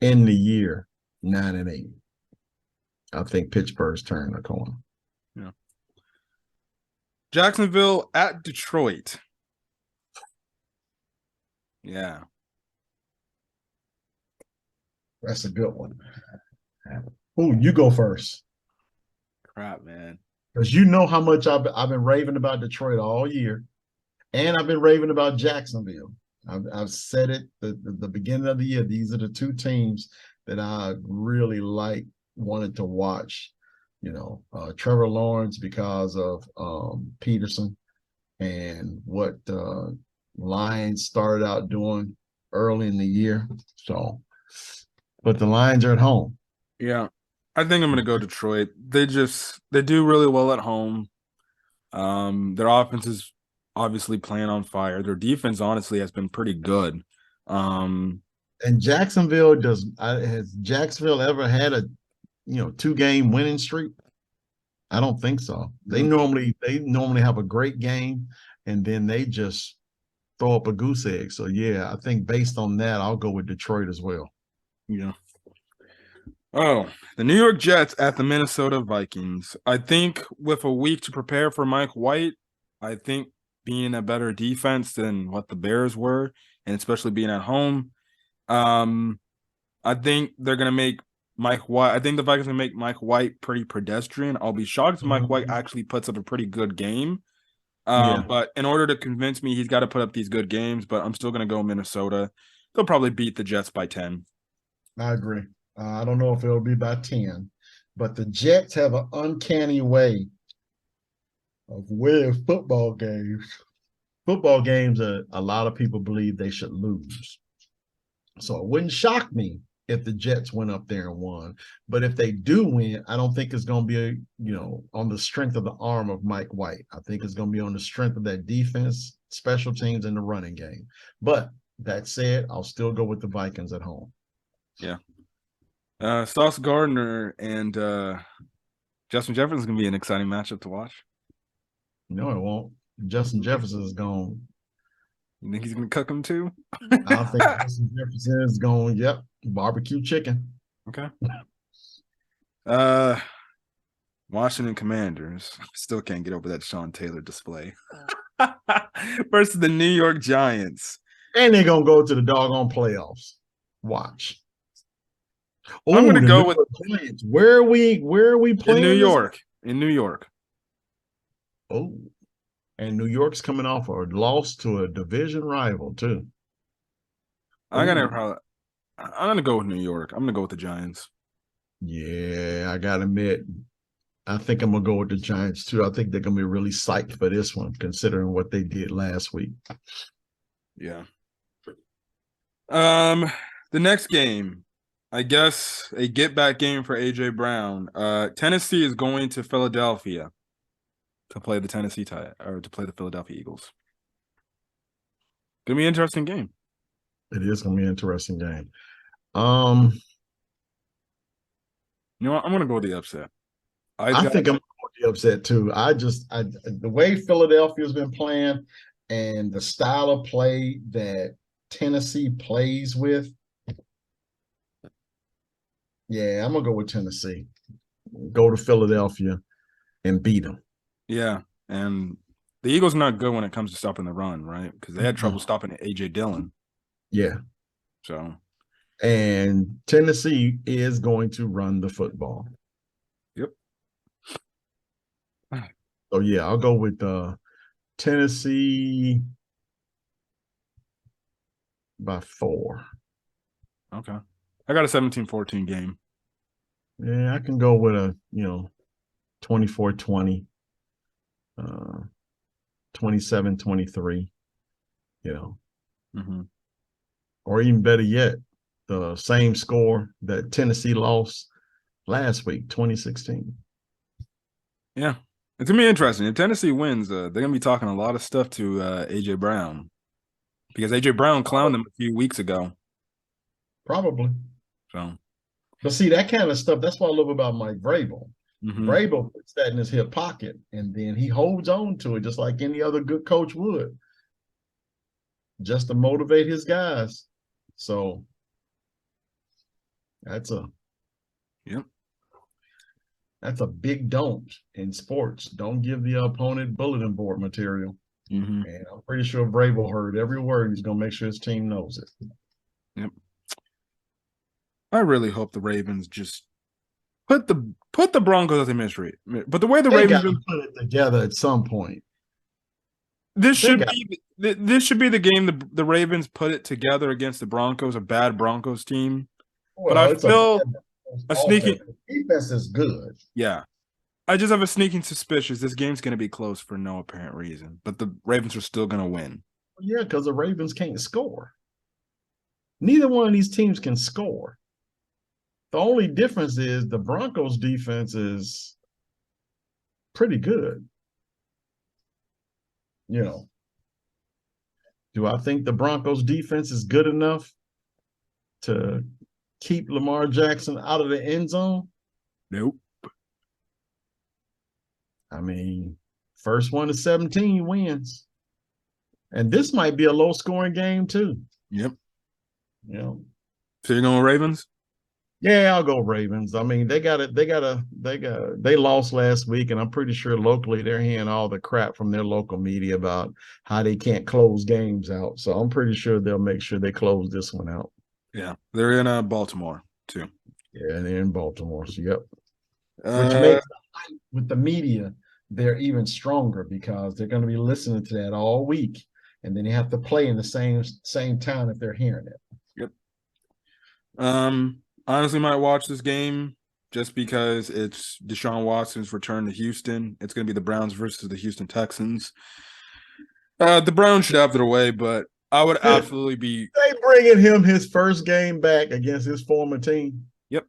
end the year 9-8. I think Pittsburgh's turning the corner. Yeah. Jacksonville at Detroit. Yeah. That's a good one. Oh, you go first. Crap, man. Because you know how much I've been raving about Detroit all year, and I've been raving about Jacksonville. I've said it the beginning of the year. These are the two teams that I really wanted to watch. Trevor Lawrence because of Peterson and what Lions started out doing early in the year. So, but the Lions are at home. Yeah. I think I'm going to go Detroit. They do really well at home. Their offense is obviously playing on fire. Their defense, honestly, has been pretty good. And Jacksonville has Jacksonville ever had a 2-game winning streak? I don't think so. They normally have a great game and then they just throw up a goose egg. So yeah, I think based on that, I'll go with Detroit as well. Yeah. Oh, the New York Jets at the Minnesota Vikings. I think with a week to prepare for Mike White, I think being a better defense than what the Bears were, and especially being at home, I think they're going to make Mike White. I think the Vikings are going to make Mike White pretty pedestrian. I'll be shocked if Mike White actually puts up a pretty good game. But in order to convince me, he's got to put up these good games, but I'm still going to go Minnesota. They'll probably beat the Jets by 10. I agree. I don't know if it'll be by 10, but the Jets have an uncanny way of winning football games. Football games, a lot of people believe they should lose. So it wouldn't shock me if the Jets went up there and won. But if they do win, I don't think it's going to be, on the strength of the arm of Mike White. I think it's going to be on the strength of that defense, special teams, and the running game. But that said, I'll still go with the Vikings at home. Yeah. Sauce Gardner and Justin Jefferson is going to be an exciting matchup to watch. No, it won't. Justin Jefferson is going. You think he's going to cook him too? I think Justin Jefferson is going, barbecue chicken. Okay. Washington Commanders. Still can't get over that Sean Taylor display. Versus the New York Giants. And they're going to go to the doggone playoffs. Watch. I'm going to go with Giants. Where are we playing? In New York. Oh. And New York's coming off a loss to a division rival, too. I'm gonna go with New York. I'm gonna go with the Giants. Yeah, I gotta admit, I think I'm gonna go with the Giants too. I think they're gonna be really psyched for this one, considering what they did last week. Yeah. The next game, I guess a get back game for AJ Brown. Tennessee is going to Philadelphia to play the to play the Philadelphia Eagles. Gonna be an interesting game. It is going to be an interesting game. You know what? I'm gonna go with the upset. I think I'm going to be upset too. The way Philadelphia's been playing and the style of play that Tennessee plays with. Yeah, I'm going to go with Tennessee. Go to Philadelphia and beat them. Yeah, and the Eagles are not good when it comes to stopping the run, right? Because they had trouble stopping AJ Dillon. Yeah. So. And Tennessee is going to run the football. Yep. So, yeah, I'll go with Tennessee by 4. Okay. I got a 17-14 game. Yeah, I can go with a, 24-20, 27-23, Mm-hmm. or even better yet, the same score that Tennessee lost last week, 2016. Yeah. It's going to be interesting. If Tennessee wins, they're going to be talking a lot of stuff to AJ Brown because AJ Brown clowned them a few weeks ago. Probably. So, but see, that kind of stuff, that's what I love about Mike Vrabel. mm-hmm. Vrabel puts that in his hip pocket, and then he holds on to it just like any other good coach would, just to motivate his guys. So that's a big don't in sports. Don't give the opponent bulletin board material. Mm-hmm. And I'm pretty sure Vrabel heard every word. He's going to make sure his team knows it. Yep. I really hope the Ravens just put the Broncos as a mystery. But the way the Ravens put it together at some point. This should be the game the Ravens put it together against the Broncos, a bad Broncos team. Well, but I feel a sneaking defense is good. Yeah. I just have a sneaking suspicion this game's going to be close for no apparent reason, but the Ravens are still going to win. Yeah, because the Ravens can't score. Neither one of these teams can score. The only difference is the Broncos defense is pretty good. Do I think the Broncos defense is good enough to keep Lamar Jackson out of the end zone? Nope. I mean, first one to 17 wins. And this might be a low-scoring game too. Yep. So you're going Ravens? Yeah, I'll go Ravens. I mean, they lost last week, and I'm pretty sure locally they're hearing all the crap from their local media about how they can't close games out. So I'm pretty sure they'll make sure they close this one out. Yeah, they're in Baltimore too. Yeah, they're in Baltimore. So yep. Which makes with the media, they're even stronger because they're going to be listening to that all week, and then they have to play in the same town if they're hearing it. Yep. Honestly, might watch this game just because it's Deshaun Watson's return to Houston. It's going to be the Browns versus the Houston Texans. The Browns should have their way, but I would absolutely be. They bringing him his first game back against his former team. Yep.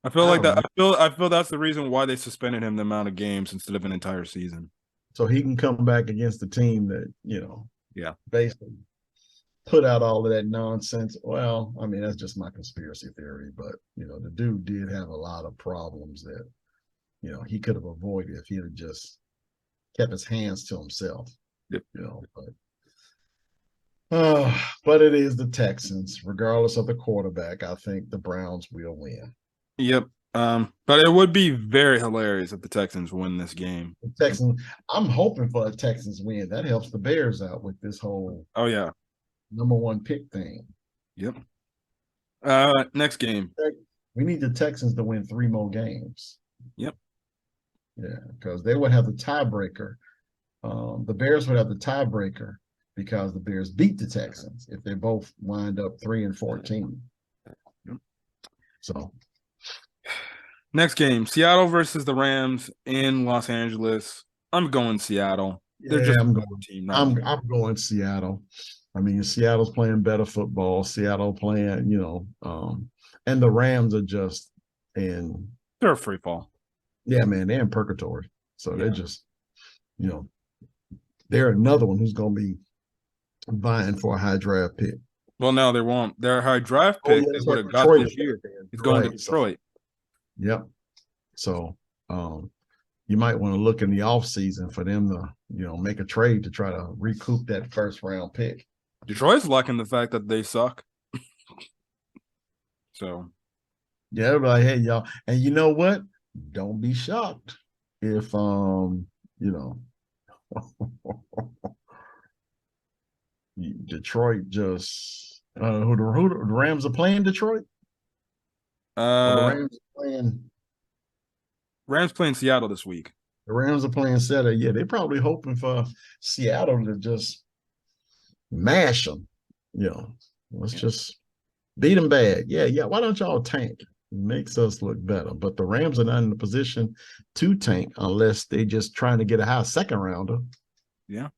I feel like that. I feel that's the reason why they suspended him the amount of games instead of an entire season. So he can come back against the team that Yeah. basically put out all of that nonsense. Well, I mean, that's just my conspiracy theory, but the dude did have a lot of problems that he could have avoided if he had just kept his hands to himself. Yep. But it is the Texans. Regardless of the quarterback, I think the Browns will win. Yep. But it would be very hilarious if the Texans win this game. The Texans, I'm hoping for a Texans win. That helps the Bears out with this whole number one pick thing. Yep. Next game. We need the Texans to win 3 more games. Yep. Yeah, because they would have the tiebreaker. The Bears would have the tiebreaker because the Bears beat the Texans if they both wind up 3-14. Yep. So next game, Seattle versus the Rams in Los Angeles. I'm going Seattle. They're just I'm a going. better team. Not I'm me. I'm going Seattle. I mean, Seattle's playing better football. Seattle playing, and the Rams are just in. They're a free fall. Yeah, man, they're in purgatory. So they're Yeah. just, they're another one who's going to be vying for a high draft pick. Well, no, they won't. Their high draft Oh, pick yeah, they that's would right. have got Detroit this is year. there. He's going to Right. Detroit. Yep. So you might want to look in the offseason for them to, make a trade to try to recoup that first round pick. Detroit's liking the fact that they suck. So yeah, everybody, hey y'all. And you know what? Don't be shocked if Detroit just who the Rams are playing Detroit? Or the Rams playing Seattle this week. The Rams are playing Saturday. Yeah, they're probably hoping for Seattle to just mash them. Let's just beat them bad. Yeah. Why don't y'all tank? It makes us look better. But the Rams are not in a position to tank unless they just trying to get a high second rounder. Yeah.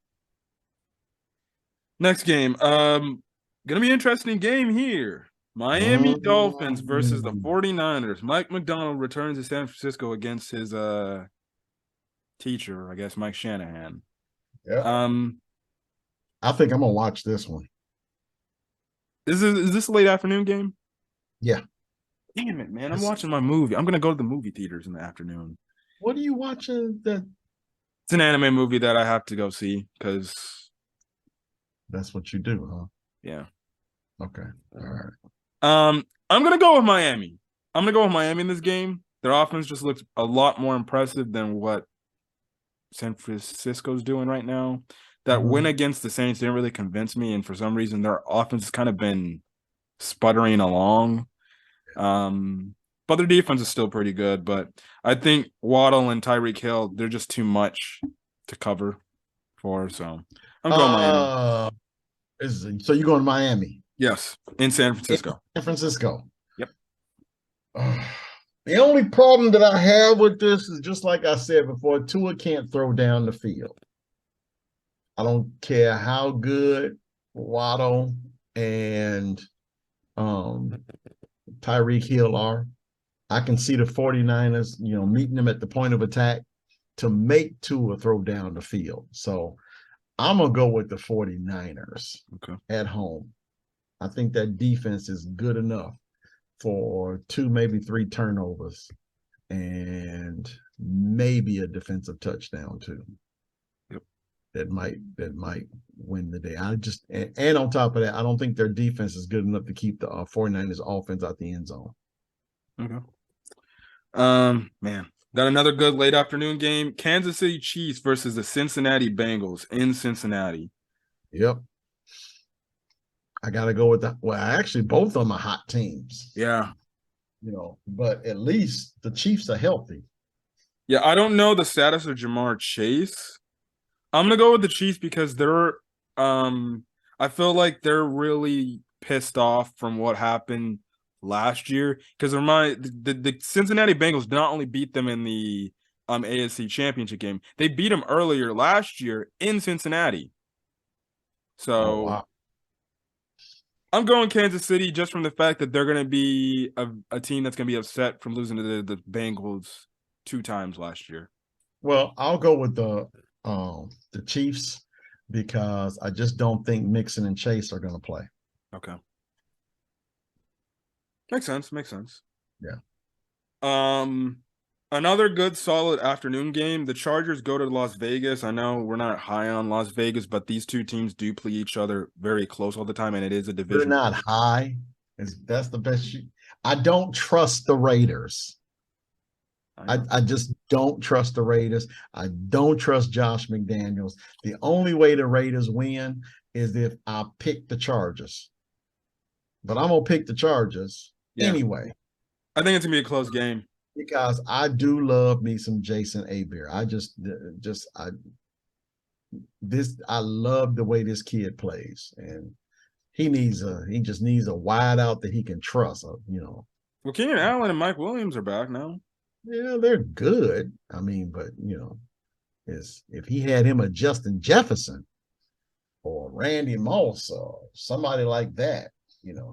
Next game. Gonna be an interesting game here. Miami Dolphins versus the 49ers. Mike McDonald returns to San Francisco against his teacher, I guess, Mike Shanahan. Yeah. I think I'm gonna watch this one. Is this a late afternoon game? Yeah. Damn it, man. I'm watching my movie. I'm gonna go to the movie theaters in the afternoon. What are you watching? It's an anime movie that I have to go see because that's what you do, huh? Yeah. Okay. All right. I'm gonna go with Miami. I'm gonna go with Miami in this game. Their offense just looks a lot more impressive than what San Francisco's doing right now. That win against the Saints didn't really convince me, and for some reason their offense has kind of been sputtering along. But their defense is still pretty good. But I think Waddle and Tyreek Hill, they're just too much to cover for. So I'm going Miami. So you're going to Miami? Yes, in San Francisco. San Francisco. Yep. The only problem that I have with this is just like I said before, Tua can't throw down the field. I don't care how good Waddle and Tyreek Hill are. I can see the 49ers, meeting them at the point of attack to make Tua throw down the field. So I'm going to go with the 49ers at home. I think that defense is good enough for 2, maybe 3 turnovers and maybe a defensive touchdown too. Yep. That might win the day. And on top of that, I don't think their defense is good enough to keep the 49ers offense out the end zone. Okay. Man, got another good late afternoon game. Kansas City Chiefs versus the Cincinnati Bengals in Cincinnati. Yep. I got to go with that. Well, actually, both of them are hot teams. Yeah. But at least the Chiefs are healthy. Yeah, I don't know the status of Jamar Chase. I'm going to go with the Chiefs because they're I feel like they're really pissed off from what happened last year because the Cincinnati Bengals not only beat them in the AFC Championship game, they beat them earlier last year in Cincinnati. So wow. I'm going Kansas City just from the fact that they're going to be a team that's going to be upset from losing to the Bengals 2 times last year. Well, I'll go with the Chiefs because I just don't think Mixon and Chase are going to play. Okay. Makes sense. Yeah. Another good solid afternoon game. The Chargers go to Las Vegas. I know we're not high on Las Vegas, but these two teams do play each other very close all the time, and it is a division. We're not high. That's the best. I don't trust the Raiders. I just don't trust the Raiders. I don't trust Josh McDaniels. The only way the Raiders win is if I pick the Chargers. But I'm going to pick the Chargers anyway. I think it's going to be a close game. Because I do love me some Jason Aber. I love the way this kid plays. And he just needs a wide out that he can trust, Well, Keenan Allen and Mike Williams are back now. Yeah, they're good. I mean, but is if he had him a Justin Jefferson or Randy Moss or somebody like that,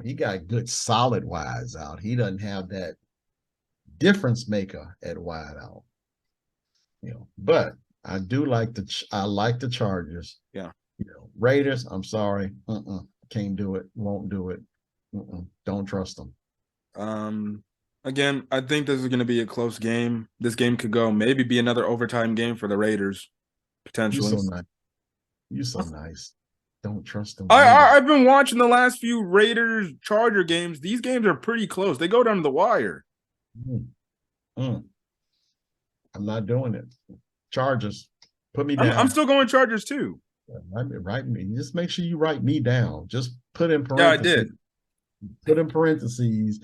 he got good solid wides out. He doesn't have that difference maker at wide out. But I like the Chargers. Yeah. Raiders, I'm sorry. Can't do it. Won't do it. Don't trust them. Again, I think this is going to be a close game. This game could maybe be another overtime game for the Raiders, potentially. You're so nice. Don't trust them. I've been watching the last few Raiders-Charger games. These games are pretty close. They go down to the wire. I'm not doing it. Chargers, put me down. I'm still going Chargers too. Write me. Just make sure you write me down. Just put in parentheses. Yeah, I did. Put in parentheses,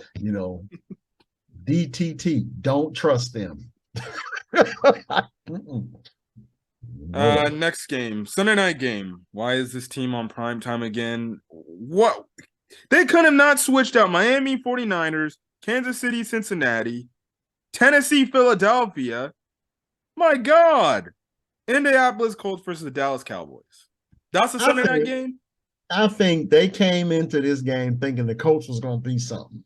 DTT. Don't trust them. Next game, Sunday night game. Why is this team on prime time again? What? They could have not switched out Miami 49ers, Kansas City, Cincinnati, Tennessee, Philadelphia. My God. Indianapolis Colts versus the Dallas Cowboys. That's a Sunday night game? I think they came into this game thinking the Colts was going to be something.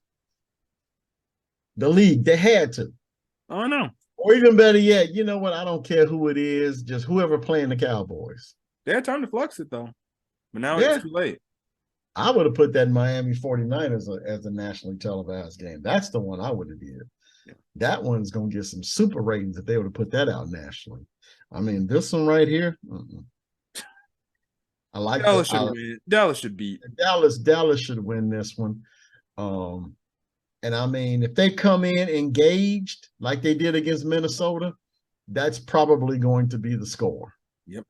The league, they had to. I know. Or even better yet, you know what? I don't care who it is, just whoever playing the Cowboys. They had time to flex it, though. But now it's too late. I would have put that Miami 49ers as a nationally televised game. That's the one I would have did. Yeah. That one's going to get some super ratings if they would have put that out nationally. I mean, this one right here, I like Dallas should win. Dallas should beat. Dallas should win this one. And I mean, if they come in engaged like they did against Minnesota, that's probably going to be the score. Yep.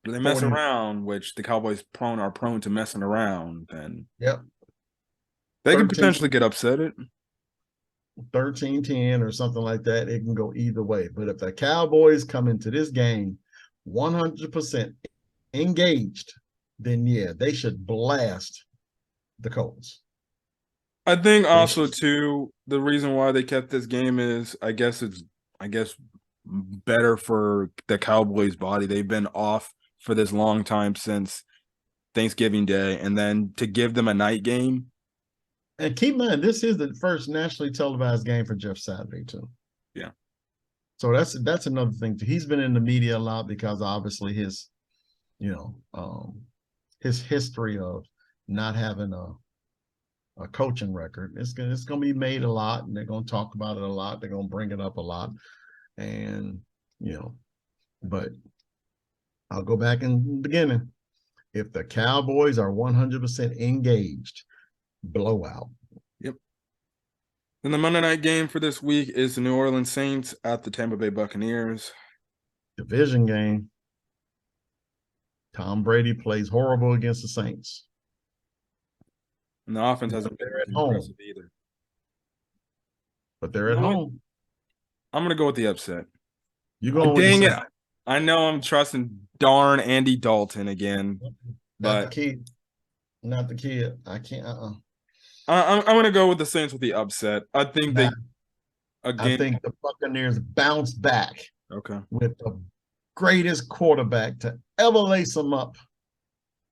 If they mess around, which the Cowboys are prone to messing around, then they can potentially get upset. 13-10 or something like that. It can go either way. But if the Cowboys come into this game 100% engaged, then they should blast the Colts. I think also too, the reason why they kept this game is I guess better for the Cowboys' body. They've been off for this long time since Thanksgiving Day, and then to give them a night game. And keep in mind, this is the first nationally televised game for Jeff Saturday too. Yeah. So that's another thing too. He's been in the media a lot because obviously his history of not having a coaching record. It's gonna be made a lot, and they're gonna talk about it a lot. They're gonna bring it up a lot, and but I'll go back in the beginning. If the Cowboys are 100% engaged, blowout. Yep. Then the Monday night game for this week is the New Orleans Saints at the Tampa Bay Buccaneers. Division game. Tom Brady plays horrible against the Saints. And the offense hasn't been impressive either. But they're at home. I'm going to go with the upset. You going dang it. I know I'm trusting darn Andy Dalton again. Not the kid. I can't. I'm going to go with the Saints with the upset. I think I think the Buccaneers bounce back. Okay. With the greatest quarterback to ever lace them up.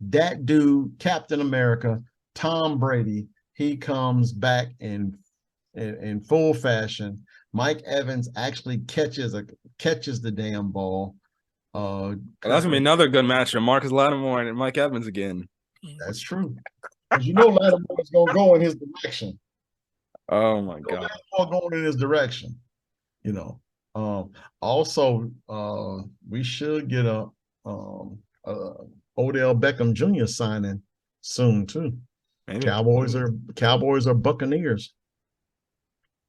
That dude, Captain America, Tom Brady. He comes back in full fashion. Mike Evans actually catches the damn ball. That's gonna be another good matchup. Marcus Lattimore and Mike Evans again. That's true. Because Lattimore is gonna go in his direction. Oh my God. Lattimore going in his direction. Also, we should get a Odell Beckham Jr. signing soon too. Maybe. Cowboys are Buccaneers.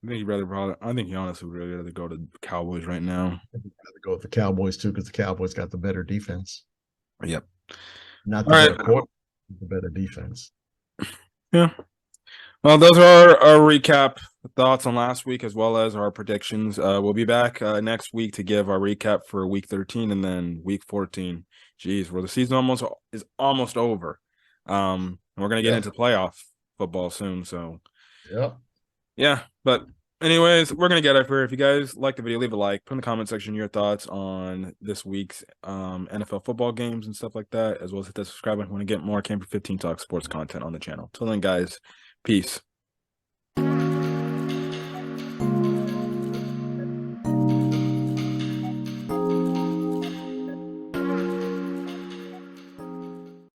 I think he honestly would really rather go to the Cowboys right now. I'd rather go with the Cowboys too, because the Cowboys got the better defense. Yep. Not the better quarterback, the better defense. Yeah. Well, those are our recap thoughts on last week as well as our predictions. We'll be back next week to give our recap for week 13 and then week 14. Jeez, the season is almost over. And we're gonna get into playoff football soon. So yep. Yeah, but Anyways, we're gonna get up here. If you guys like the video, leave a like. Put in the comment section your thoughts on this week's NFL football games and stuff like that, as well as hit that subscribe button if you want to get more Camper 15 Talk sports content on the channel. Till then, guys, peace.